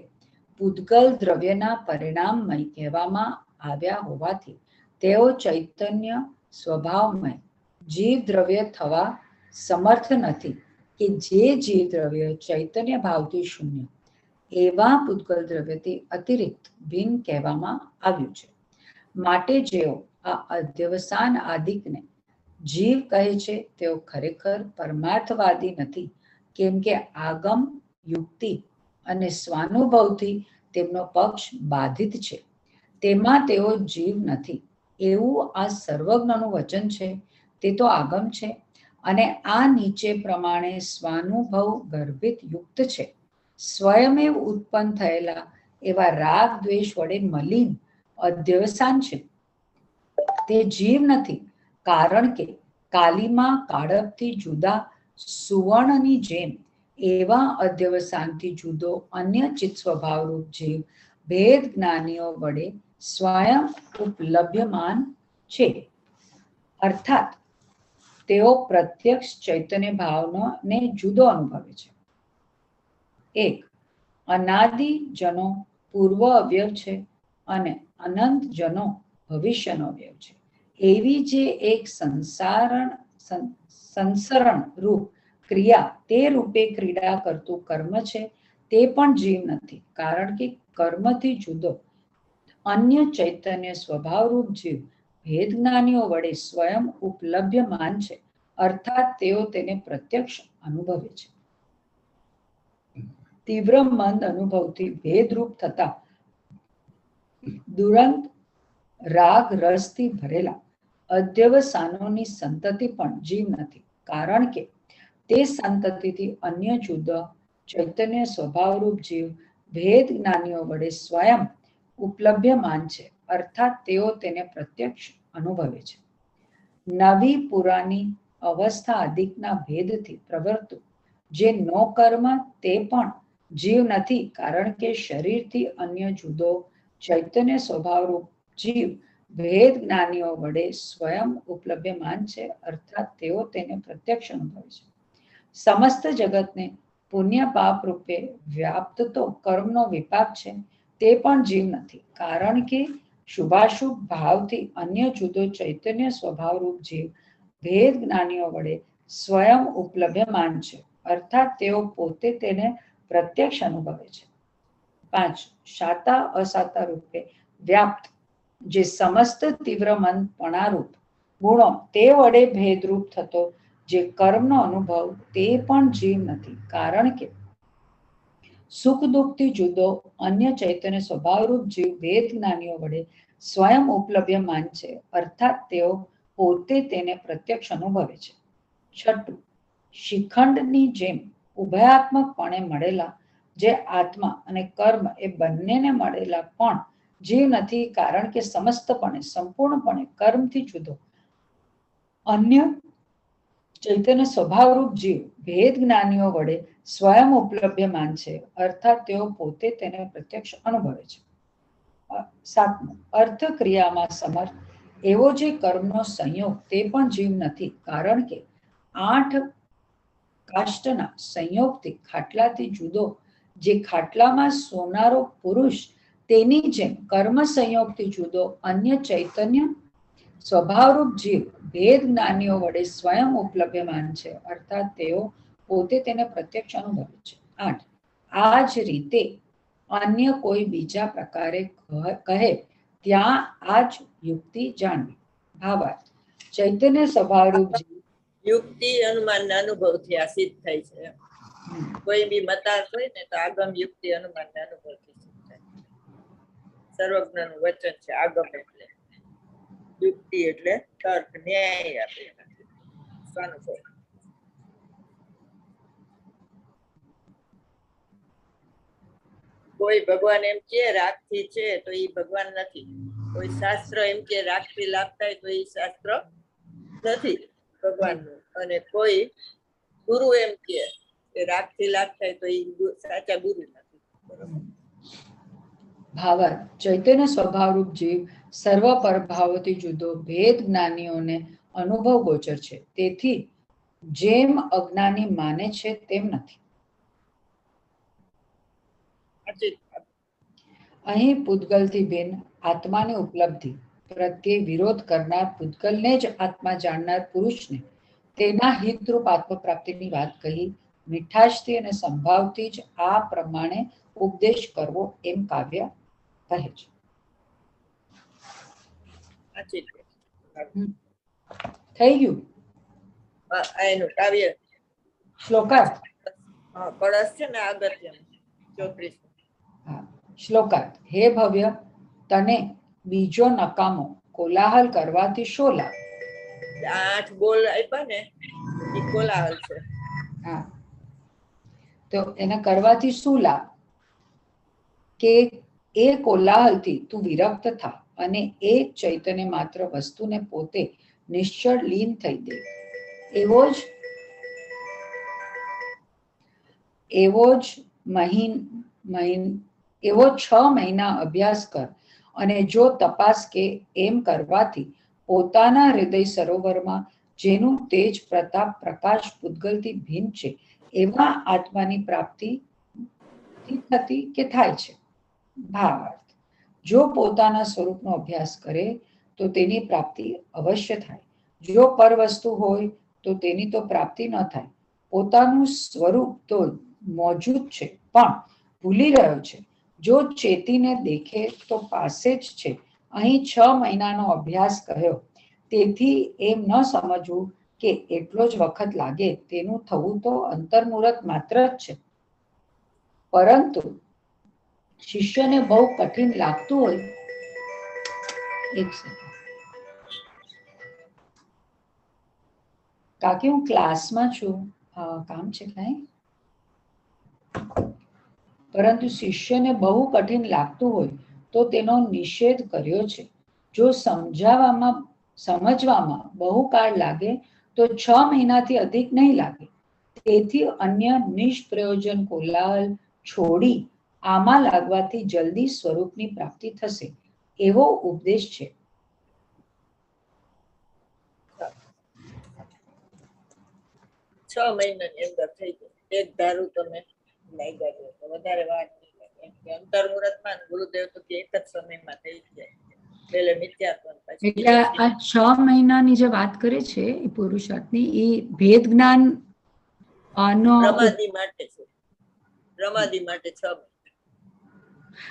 પૂતગલ દ્રવ્યના પરિણામમય કહેવામાં આવ્યા હોવાથી તેઓ ચૈતન્ય સ્વભાવમય જીવ દ્રવ્ય થવા સમર્થ નથી, કે જે જીવ દ્રવ્ય ચૈતન્ય ભાવથી શૂન્ય એવા પૂતગલ દ્રવ્યથી અતિરિક્ત ભિન્ન કહેવામાં આવ્યું છે. માટે જેઓ આ અધ્યવસાન આદિકને જીવ કહે છે તેઓ ખરેખર પરમાર્થવાદી નથી, કેમ કે આગમ, યુક્તિ અને સ્વાનુભવથી તેમનો પક્ષ બાધિત છે, તેમાં તેઓ જીવ નથી એવું આ સર્વજ્ઞનું વચન છે તે તો આગમ છે, અને આ નીચે પ્રમાણે સ્વાનુભવ ગર્ભિત યુક્ત છે. સ્વયમેવ ઉત્પન્ન થયેલા એવા રાગ દ્વેષ વડે મલિન અધ્યવસાન છે, તે જીવ નથી. કારણ કે કાલીમાં કાળપથી જુદા સુવર્ણની જેમ એવા અધ્યવસાનથી જુદો અન્ય ચિત્ત સ્વભાવરૂપ જીવ ભેદ જ્ઞાનીઓ વડે સ્વયં ઉપલભ્યમાન છે. અર્થાત તેઓ પ્રત્યક્ષ ચૈતન્ય ભાવને જુદો અનુભવે છે. એક અનાદિ જનો પૂર્વ અવયવ છે અને અનંત જનો ભવિષ્યનો અવયવ છે. એવી જે એક સંસરણ રૂપ ક્રિયા તે રૂપે ક્રીડા કરતું કર્મ છે તે પણ જીવ નથી, કારણ કે કર્મથી જુદો અન્ય ચૈતન્ય સ્વભાવરૂપ જીવ ભેદ જ્ઞાનીઓ વડે સ્વયં ઉપલભ્યમાન છે, અર્થાત તેઓ તેને પ્રત્યક્ષ અનુભવે છે. તીવ્ર મંદ અનુભવથી ભેદરૂપ થતા દુરંત રાગ રસથી ભરેલા અધ્યવસાનોની સંતતિ પણ જીવ નથી, કારણ કે તે સંતતિથી અન્ય જુદા ચૈતન્ય સ્વભાવરૂપ જીવ ભેદ જ્ઞાનીઓ વડે સ્વયં ઉપલભ્યમાન છે, અર્થાત તેઓ તેને પ્રત્યક્ષ અનુભવે છે. નવી પુરાની અવસ્થા અધિકના ભેદથી પ્રવર્તું જે નો કર્મ તે પણ જીવ નથી, કારણ કે શરીરથી અન્ય જુદો ચૈતન્ય સ્વભાવરૂપ જીવ ભેદ જ્ઞાનીઓ વડે સ્વયં ઉપલભ્યમાન છે, અર્થાત તેઓ તેને પ્રત્યક્ષ અનુભવે છે. સમસ્ત જગતને પુણ્ય પાપ રૂપે વ્યાપ્ત તો કર્મનો વિપાક છે તે પણ જીવ નથી, કારણ કે શુભાશુભ ભાવથી અન્ય જુદો ચૈતન્ય સ્વભાવરૂપ જીવ ભેદ જ્ઞાનીઓ વડે સ્વયં ઉપલભ્યમાન છે, અર્થાત તેઓ પોતે તેને પ્રત્યક્ષ અનુભવે છે. 5 શાતા અસાતા રૂપે વ્યાપ્ત જે સમસ્ત તીવ્ર મનપણારૂપ ગુણો તે વડે ભેદરૂપ થતો જે કર્મનો અનુભવ તે પણ જીવ નથી, કારણ કે સુખ દુઃખથી જુદો અન્ય ચૈતન્ય સ્વભાવરૂપ જીવ ભેદ જ્ઞાનીઓ વડે સ્વયં ઉપલભ્યમાન છે, અર્થાત તેઓ પોતે તેને પ્રત્યક્ષ અનુભવે છે. 6 શિખંડની જેમ ઉભયાત્મકપણે મળેલા જે આત્મા અને કર્મ એ બંનેને મળેલા પણ જીવ નથી, કારણ કે સમસ્તપણે સંપૂર્ણપણે કર્મથી જુદો અન્ય ચૈતન્ય સ્વભાવરૂપ જીવ ભેદ જ્ઞાનીઓ વડે સ્વયં ઉપલબ્ધમાન છે, અર્થાત તેઓ પોતે તેને પ્રત્યક્ષ અનુભવે છે. 7. અર્થ ક્રિયામાં સમર્થ એવો જે કર્મનો સંયોગ તે પણ જીવ નથી, કારણ કે 8 કાષ્ટના સંયોગથી ખાટલાથી જુદો જે ખાટલામાં સોનારો પુરુષ, તેની જેમ કર્મ સંયોગથી જુદો અન્ય ચૈતન્ય સ્વભાવરૂપ જીવ ભેદ જ્ઞાનીઓ વડે સ્વયં ઉપલબ્ધમાન છે, અર્થાત તેઓ પોતે તેને પ્રત્યક્ષ અનુભવે છે. 8. આ જ રીતે અન્ય કોઈ બીજા પ્રકારે કહે ત્યાં આ જ યુક્તિ જાણવી. ભાવાર્થ: ચૈતન્ય સ્વભાવરૂપ જીવ યુક્તિ અનુમાનના અનુભવથી આ સિદ્ધ થાય છે. કોઈ બી મતાર્થ હોય ને તો આગમ યુક્તિ અનુમાનના અનુભવથી સિદ્ધ થાય. સર્વજ્ઞનું વચન છે આગમ એટલે. યુક્તિ એટલે તર્ક, ન્યાય આપે સ્વાનુભવ. કોઈ ભગવાન એમ કે રાગથી છે તો એ ભગવાન નથી. કોઈ શાસ્ત્ર એમ કે રાગથી લાભ થાય તો એ શાસ્ત્ર નથી ભગવાનનું. અને કોઈ ગુરુ એમ કે રાગથી લાભ થાય તો એ સાચા ગુરુ નથી. ભાવાર્થ: ચૈતન્ય સ્વભાવરૂપ જીવ સર્વ પરભાવોથી જુદો ભેદ જ્ઞાનીઓને અનુભવ ગોચર છે, તેથી જેમ અજ્ઞાની માને છે તેમ નથી. અહીં પૂતગલથી ભિન્ન આત્માની ઉપલબ્ધિ પ્રત્યે વિરોધ કરનાર પૂતગલને જ આત્મા જાણનાર પુરુષને તેના હિતરૂપ આત્મપ્રાપ્તિની વાત કહી મીઠાશથી અને સંભાવથી જ આ પ્રમાણે ઉપદેશ કરવો એમ કાવ્ય કહે છે. થઈ ગયું એનું કાવ્ય શ્લોકાર્થ. કળશ છે ને અગત્યનું 34. શ્લોકાર્થ: હે ભવ્ય, તને બીજો નકામો કોલાહલ કરવાથી શો લાભ? 8 બોલ આપ્યા ને એ કોલાહલ છે. હા, તો એને કરવાથી શું લાભ? કે એ કોલાહલથી તું વિરક્ત થા અને એ ચૈતન્ય માત્ર વસ્તુને પોતે નિશ્ચળ લીન થઈ દે. એવો 6 મહિના અભ્યાસ કર, અને જો તપાસ કે એમ કરવાથી પોતાના હૃદય સરોવરમાં જેનું તેજ પ્રતાપ પ્રકાશ પૂતગલથી ભિન્ન છે એવા આત્માની પ્રાપ્તિ થતી કે થાય છે. ભાવાર્થ: જો પોતાના સ્વરૂપનો અભ્યાસ કરે તો તેની પ્રાપ્તિ અવશ્ય થાય. જો પર વસ્તુ હોય તો તેની તો પ્રાપ્તિ ન થાય. પોતાનું સ્વરૂપ તો મોજૂદ છે પણ ભૂલી રહ્યો છે. જો ચેતીને દેખે તો પાસે જ છે. અહીં 6 મહિનાનો અભ્યાસ કહ્યો, તેથી એમ ન સમજવું કે એટલો જ વખત લાગે. તેનું થવું તો અંતર્મુહૂર્ત માત્ર જ છે. પરંતુ શિષ્યને બહુ કઠિન લાગતું હોય, એક સેકન્ડ કાકી, હું ક્લાસમાં છું, કામ છે કઈ. પરંતુ શિષ્યને બહુ કઠિન લાગતું હોય તો તેનો નિષેધ કર્યો છે. જો સમજવામાં બહુ કાળ લાગે તો 6 મહિનાથી અધિક નહીં લાગે. તેથી અન્ય નિષ્પ્રયોજન કોલાહલ છોડી આમાં લાગવાથી જલ્દી સ્વરૂપની પ્રાપ્તિ થશે એવો ઉપદેશ છે. છ મહિનાની અંદર થઈ જાય. એક ધારું તમે લાગ્યા તો વધારે વાર નહીં લાગે. અંતર્મુહૂર્તમાં ગુરુદેવ તો એક જ સમયમાં થઈ જાય. એટલે મિથ્યાત્વ પછી એટલે આ 6 મહિનાની જે વાત કરે છે એ પુરુષાર્થની, એ ભેદ જ્ઞાન પ્રમાદી માટે છે. પ્રમાદી માટે 6 મહિના.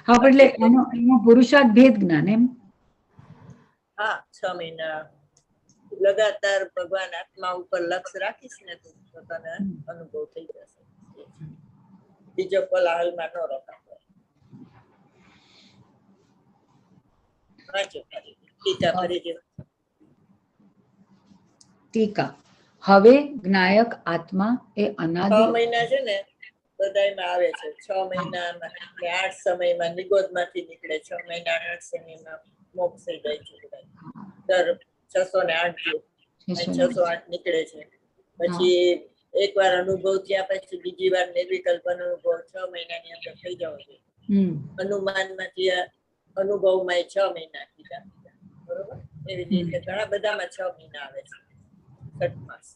હા, એટલે એનો પુરુષાર્થ ભેદ જ્ઞાન એમ. હા, 6 મહિના લગાતાર ભગવાન આત્મા ઉપર લક્ષ રાખીશ ને તો તને અનુભવ થઈ જશે. બીજો કોલાહલમાં ન રખાય. ટીકા: હવે જ્ઞાયક આત્મા એ અનાદિ 6 મહિના છે ને બધાયમાં આવે છે. 6 મહિનામાં 8 સમયમાં નિગોદમાંથી નીકળે. 6 મહિના 8 સમયમાં મોક્ષ થઈ જાય છે. દર 608 જે અહીં 608 નીકળે છે. પછી એકવાર અનુભવ થયા પછી બીજી વાર નિર્વિકલ્પ અનુભવ 6 મહિનાની અંદર થઈ જવો જોઈએ. અનુમાનમાંથી અનુભવમાં 6 મહિના કીધા, બરોબર? એવી રીતે ઘણા બધામાં 6 મહિના આવે છે છઠ માસ.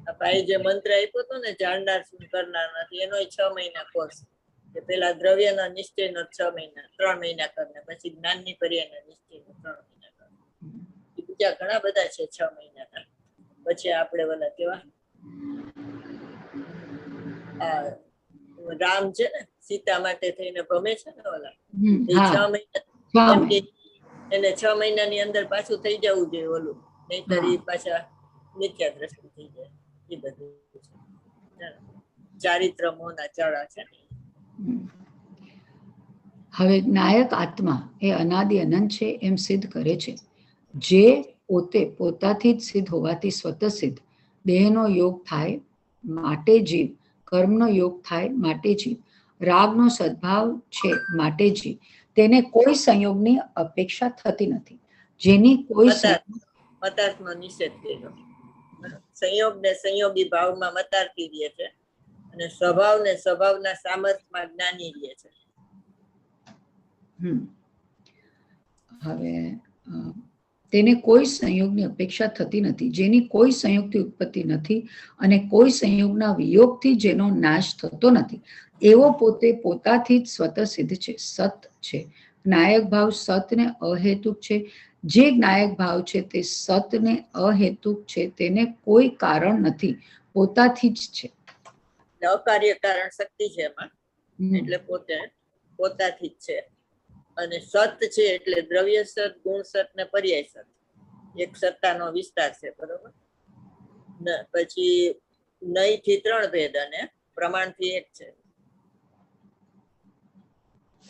આ ભાઈ જે મંત્ર આપ્યો હતો ને, જાણનાર શું કરનાર નથી, એનો 6 મહિના કોર્સ. કે પેલા દ્રવ્યના નિશ્ચયનો 6 મહિના 3 મહિના કરને, પછી જ્ઞાનની પર્યાયના નિશ્ચયનો 3 મહિના કરને. બીજા ઘણા બધા છે 6 મહિનાના. પછી આપણે ઓલા કેવા રામ છે ને, સીતા માટે થઈને ભમે છે ને ઓલા, એ 6 મહિના એમ કે એને 6 મહિનાની અંદર પાછું થઈ જવું જોઈએ ઓલું, નહીતર એ પાછા મિથ્યા દ્રષ્ટિ થઈ જાય. એ બધું છે ચારિત્ર મોહના ચડા છે. હવે નાયક આત્મા એ અનાદિ અનંત છે એમ સિદ્ધ કરે છે. જે પોતે પોતાથી જ સિદ્ધ હોવાથી સ્વતઃ સિદ્ધ, દેહનો યોગ થાય માટે જીવ, કર્મનો યોગ થાય માટે જીવ, રાગનો સદભાવ છે માટે જીવ, તેને કોઈ સંયોગની અપેક્ષા થતી નથી. જેની કોઈ મતાર્થનો નિષેધ કર્યો. સંયોગ ને સંયોગી ભાવમાં મતાર્થી રહે છે, અને સ્વભાવ ને સ્વભાવના સામર્થ્યમાં જ્ઞાની રહે છે. હવે તેને કોઈ સંયોગની અપેક્ષા થતી નથી, જેની કોઈ સંયોગથી ઉત્પત્તિ નથી, અને કોઈ સંયોગના વિયોગથી જેનો નાશ થતો નથી, એવો પોતે પોતાથી જ સ્વતઃ સિદ્ધ છે, સત છે. જ્ઞાયક ભાવ સત ને અહેતુક છે. જે જ્ઞાયક ભાવ છે તે સત ને અહેતુક છે, તેને કોઈ કારણ નથી, પોતાથી જ છે. અકાર્ય કારણ શક્તિ છે એમાં, એટલે પોતે પોતાથી જ છે. અને સત છે એટલે દ્રવ્ય સત, ગુણ સત ને પર્યાય સત, એક સત્તાનો વિસ્તાર છે, બરોબર? પછી નય થી 3 ભેદ અને પ્રમાણ થી 1 છે.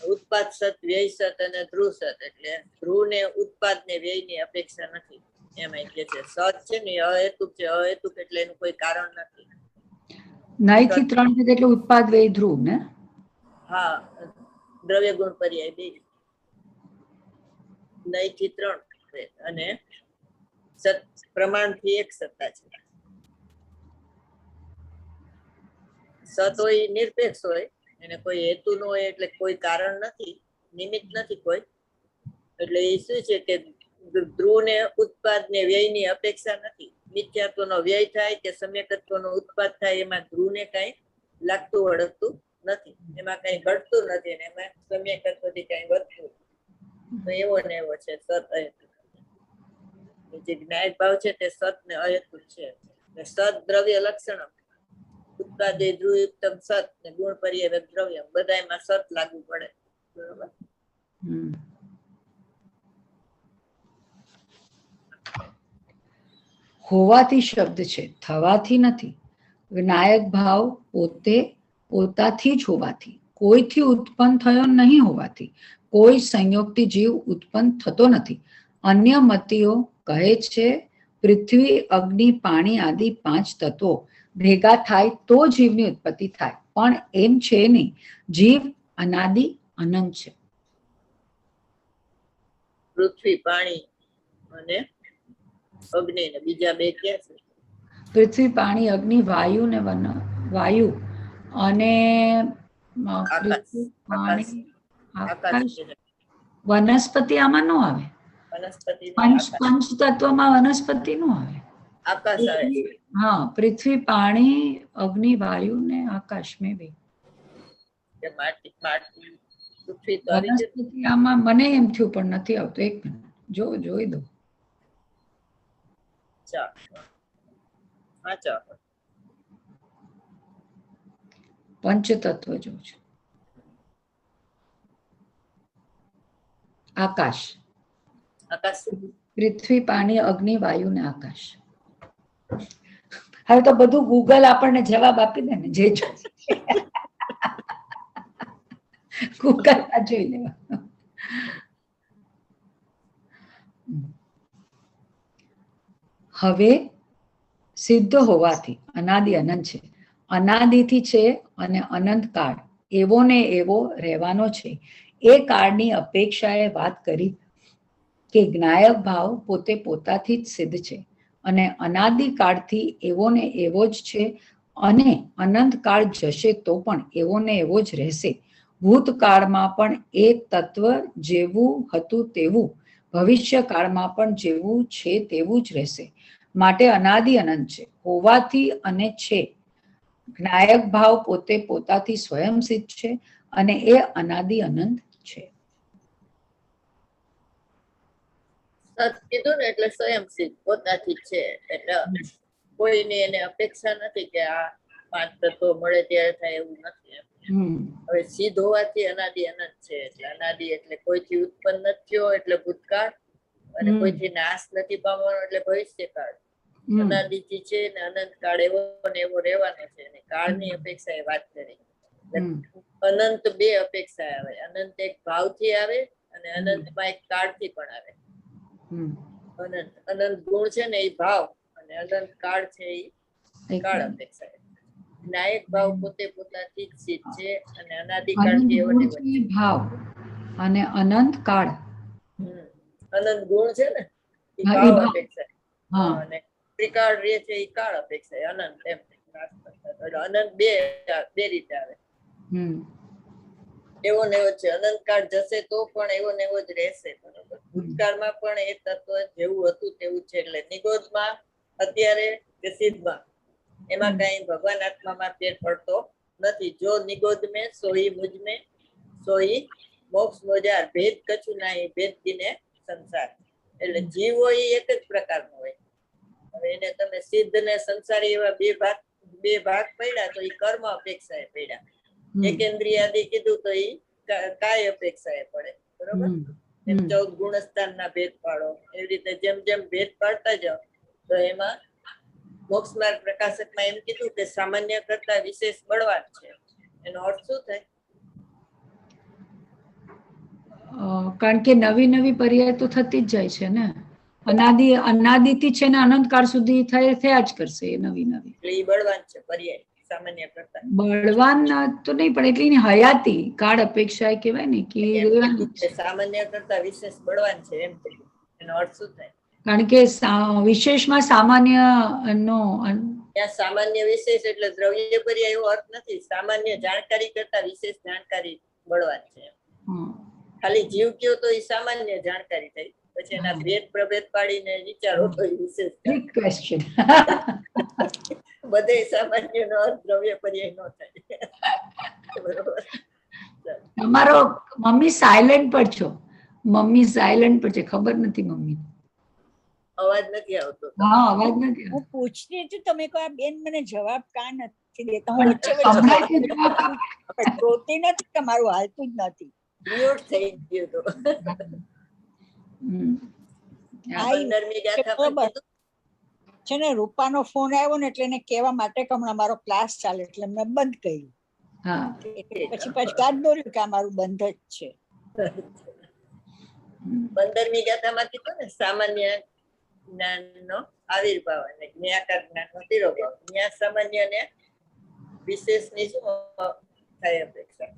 ઉત્પાદ સત, વ્યય સત અને ધ્રુવ સત, એટલે ધ્રુવ ને ઉત્પાદ ને વ્યય ની અપેક્ષા નથી એમાં કે છે. સત છે ને અહેતુક છે, અહેતુક એટલે એનું કોઈ કારણ નથી. 9 થી 3 ભેદ એટલે ઉત્પાદ વ્યય ધ્રુવ ને? હા, દ્રવ્ય ગુણ પર્યાય બે. 9 થી 3 ભેદ અને સત પ્રમાણ થી 1 સત્તા છે. સત હોય નિરપેક્ષ હોય, એને કોઈ હેતુ ન હોય, એટલે કોઈ કારણ નથી, નિમિત્ત નથી કોઈ. એટલે એ શું છે કે ધ્રુવ ને ઉત્પાદ ને વ્યય ની અપેક્ષા નથી. મિથ્યાત્વનો વ્યય થાય કે સમ્યકત્વનો ઉત્પાદ થાય, એમાં ધ્રુવ ને કઈ લાગતું વળગતું નથી, એમાં કઈ ઘટતું નથી, અને એમાં સમ્યકત્વથી કઈ વધતું. તો એવો ને એવો છે સત અહેતુક. જે જ્ઞાયક ભાવ છે તે સત ને અહેતુક છે. સત દ્રવ્ય લક્ષણ, ઉત્પાદે ધ્રુવયુક્તમ સત ને ગુણ પર્યાય દ્રવ્ય, બધામાં સત લાગુ પડે, બરોબર? હોવાથી શબ્દ છે, થવાથી નથી. વિનાયક ભાવ પોતે પોતાથી જ હોવાથી, કોઈથી ઉત્પન્ન થયો નહીં હોવાથી, કોઈ સંયોગથી જીવ ઉત્પન્ન થતો નથી. અન્ય મતીઓ કહે છે પૃથ્વી, અગ્નિ, પાણી આદિ 5 તત્વો ભેગા થાય તો જીવની ઉત્પત્તિ થાય, પણ એમ છે નહીં. જીવ અનાદિ અનંત છે. પૃથ્વી, પાણી અને અગ્નિ ને બીજા બે ક્યાં છે? પૃથ્વી, પાણી, અગ્નિ, વાયુ ને વાયુ અને પૃથ્વી, પાણી, આકાશ, વનસ્પતિ આમાં ન આવે. પંચ તત્વમાં વનસ્પતિ ન આવે. આકાશ આવે. હા, પૃથ્વી, પાણી, અગ્નિ, વાયુ ને આકાશ મેં બી. વનસ્પતિ આમાં મને એમ થયું પણ નથી આવતું. એક મિનિટ જોઈ દો. પંચતત્વ જોઉં છું. આકાશ, પૃથ્વી, પાણી, અગ્નિ, વાયુ ને આકાશ. હવે તો બધું ગૂગલ આપણને જવાબ આપી દે ને, જે ગૂગલ જોઈ લેવા. હવે સિદ્ધ હોવાથી અનાદિ અનંત છે, અનાદિથી છે અને અનંત કાળ એવો ને એવો રહેવાનો છે. એ કાળની અપેક્ષાએ વાત કરી કે જ્ઞાયક ભાવ પોતે પોતાથી જ સિદ્ધ છે, અને અનાદિકાળથી એવો ને એવો જ છે અને અનંતકાળ જશે તો પણ એવો ને એવો જ રહેશે. ભૂતકાળમાં પણ એ તત્વ જેવું હતું તેવું, ભવિષ્યકાળમાં પણ જેવું છે તેવું જ રહેશે. માટે અનાદિ અનંત છે, હોવાથી અને છે. જ્ઞાયક ભાવ પોતે પોતાથી સ્વયંસિદ્ધ છે અને એ અનાદિ અનંત છે. સત કીધું ને એટલે સ્વયંસિદ્ધ પોતાથી જ છે, એટલે કોઈની એને અપેક્ષા નથી કે આ પાંચ તત્વો મળે ત્યારે થાય, એવું નથી એમ. હવે સિદ્ધ હોવાથી અનાદિ અનંત છે, એટલે અનાદિ એટલે કોઈથી ઉત્પન્ન નથી થયો એટલે ભૂતકાળ, અને કોઈથી નાશ નથી પામવાનો એટલે ભવિષ્યકાળ. અનાદિથી છે ને અનંતકાળ એવો ને એવો રહેવાનો છે, અને કાળની અપેક્ષા એ વાત કરી. અનંત બે અપેક્ષા આવે, અનંત એક ભાવથી આવે અને અનંતમાં એક કાળથી પણ આવે. અનંત અનંત ગુણ છે ને એ ભાવ, અને અનંત કાળ છે એ કાળ અપેક્ષા. નાયક ભાવ પોતે પોતાથી જ સિદ્ધ છે અને અનાદિકાળથી એવો ને એવો છે. ભાવ અને અનંત કાળ, અનંત ગુણ છે ને એ ભાવ અપેક્ષા, અને ત્રિકાળ રે છે એ કાળ અપેક્ષા. અનંત એમ અનંત બે રીતે આવે. એવો ને એવો છે, અનંત કાળ જશે તો પણ એવો ને એવો જ રહેશે. બરોબર, ભૂતકાળમાં પણ એ તત્વ જેવું હતું તેવું છે. એટલે નિગોદમાં અત્યારે કે સિદ્ધમાં એમાં કઈ ભગવાન આત્મામાં ફેર પડતો નથી. જો નિગોદ મેં સોઈ મુજ મેં સોઈ મોક્ષ મોજાર, ભેદ કછું નહીં ભેદ ગીને સંસાર. એટલે જીવ હોય એ એક જ પ્રકારનો હોય. હવે એને તમે સિદ્ધ ને સંસારી એવા બે ભાગ પડ્યા તો એ કર્મ અપેક્ષા એ પડ્યા. એકેન્દ્રિયાદિ કીધું તો એ કાય અપેક્ષા એ પડે. બરોબર, એમ 14 ગુણસ્થાન ના ભેદ પાડો, એવી રીતે જેમ જેમ ભેદ પાડતા જાઓ તો એમાં મોક્ષ માર્ગ પ્રકાશકમાં એમ કીધું કે સામાન્ય કરતા વિશેષ બળવાન છે. એનો અર્થ શું થાય? કારણ કે નવી નવી પર્યાય તો થતી જ જાય છે ને, અનાદિથી છે ને અનંતકાળ સુધી થયા જ કરશે એ નવી નવી. એટલે એ બળવાન છે પર્યાય સામાન્ય કરતા. બળવાન તો નહીં, પણ એટલી એની હયાતી કાળ અપેક્ષા કહેવાય ને કે સામાન્ય કરતા વિશેષ બળવાન છે એમ. એનો અર્થ શું થાય? કારણ કે વિશેષમાં સામાન્ય નો ત્યાં સામાન્ય વિશેષ એટલે દ્રવ્ય પર્યાય એવો અર્થ નથી. સામાન્ય જાણકારી કરતા વિશેષ જાણકારી બળવાન છે. ખાલી જીવ કયો તો એ સામાન્ય જાણકારી થઈ, પછી એના ભેદ પ્રભેદ પાડીને વિચારો તો એ વિશેષ. ક્વેશ્ચન બધે સામાન્ય નો અર્થ દ્રવ્ય પર્યાય નો થાય. બરોબર. તમારો મમ્મી સાયલેન્ટ પર છો, મમ્મી સાયલેન્ટ પર છે, ખબર નથી મમ્મી. અવાજ નથી આવતો. હા, અવાજ નથી. હું પૂછતી હતી, તમે કહો આ બેન મને જવાબ કા નથી દેતા. હું વચ્ચે જોતી નથી, તમારું હાલતું જ નથી. મ્યુટ થઈ ગયું તો. 15મી ગાથા છે ને રૂપાનો ફોન આવ્યો ને એટલે એને કહેવા માટે કે હમણાં મારો ક્લાસ ચાલે એટલે મેં બંધ કર્યું. પછી યાદ દોર્યું કે આ મારું બંધ જ છે. 15મી ગાથામાં કીધું ને સામાન્ય જ્ઞાનનો આવિર્ભાવ અને જ્ઞાકાર જ્ઞાનનો તિરોભાવ. જ્ઞાન સામાન્ય ને વિશેષની શું થાય અપેક્ષા?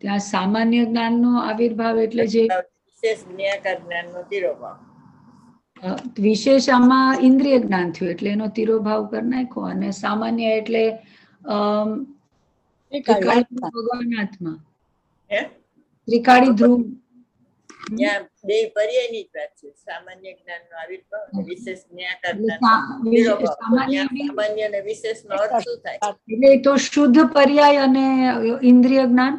ત્યાં સામાન્ય જ્ઞાનનો આવિર્ભાવ એટલે જે વિશેષ જ્ઞાકાર જ્ઞાનનો તિરોભાવ. વિશેષ આમાં ઇન્દ્રિય જ્ઞાન થયું એટલે એનો તિરોભાવ કરી નાખ્યો, અને સામાન્ય એટલે ભગવાન આત્મા ત્રિકાળી ધ્રુવ. ત્યાં બે પર્યાયની જ વાત છે, સામાન્ય જ્ઞાનનો આવિર્ભાવ અને વિશેષ જ્ઞાકાર જ્ઞાનનો તિરોભાવ. સામાન્ય અને વિશેષનો અર્થ શું થાય? એટલે તો શુદ્ધ પર્યાય અને ઇન્દ્રિય જ્ઞાન.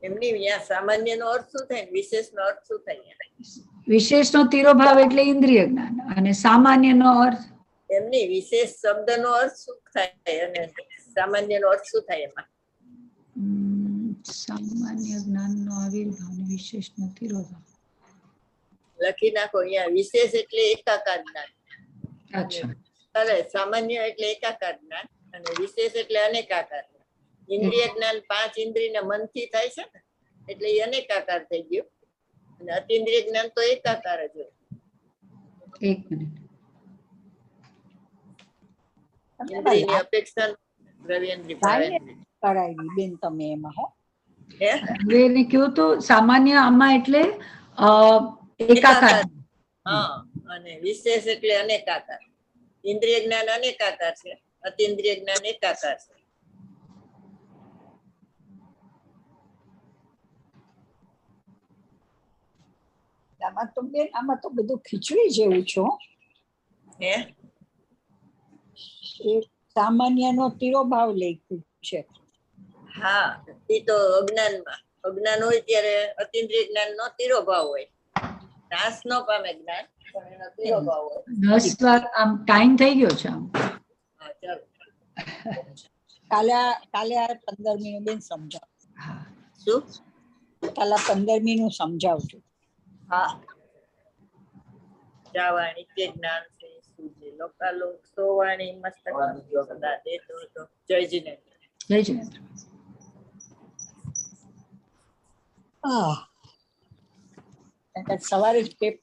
એમની અહીંયા સામાન્ય નો અર્થ શું થાય, વિશેષ નો અર્થ શું થાય? વિશેષ નો તિરોભાવ એટલે ઇન્દ્રિય જ્ઞાન, અને સામાન્ય નો અર્થ એમની વિશેષ શબ્દ નો અર્થ શું થાય અને સામાન્ય નો અર્થ શું થાય એમાં? સામાન્ય જ્ઞાન નો આવિર્ભાવ અને વિશેષ નો તિરોભાવ લખી નાખો અહીંયા. વિશેષ એટલે એકાકાર જ્ઞાન. અચ્છા. અરે સામાન્ય એટલે એકાકાર જ્ઞાન અને વિશેષ એટલે અનેકાકાર. ઇન્દ્રિય જ્ઞાન 5 ઇન્દ્રિયના મનથી થાય છે ને, એટલે એ અનેકાકાર થઈ ગયું, અને અતિન્દ્રિય જ્ઞાન તો એકાકાર જ હોય. એક મિનિટ. ઇન્દ્રિયની અપેક્ષા દ્રવ્યેન્દ્રિય ભાવેન્દ્રિય કરાવી બેન તમે એમાં. હો એને કહ્યું તો સામાન્ય આમાં એટલે એકાકાર. હા, અને વિશેષ એટલે અનેકાકાર. ઇન્દ્રિય જ્ઞાન અનેકાકાર છે, અતિન્દ્રિય જ્ઞાન એકાકાર છે. આમાં તો બધું ખીચડી જેવું છો. હે સામાન્ય નો તિરોભાવ લખ્યું છે. હા, એ તો અજ્ઞાનમાં. અજ્ઞાન હોય ત્યારે અતિન્દ્રિય જ્ઞાન નો તિરોભાવ હોય. નાશ ન પામે જ્ઞાન, પણ એનો તિરોભાવ હોય. આમ ટાઈમ થઈ ગયો છે આમ. હા, ચાલો. કાલે આ 15મી નું બેન સમજાવ. શું? કાલે 15મી નું સમજાવજો. હા, જાવાણી કે જ્ઞાન છે સૂજે લોકાલોક સોવાણી મસ્તક સદા દેતો હતો. જય જીનેન્દ્ર. જય જીનેન્દ્ર. સવારે જ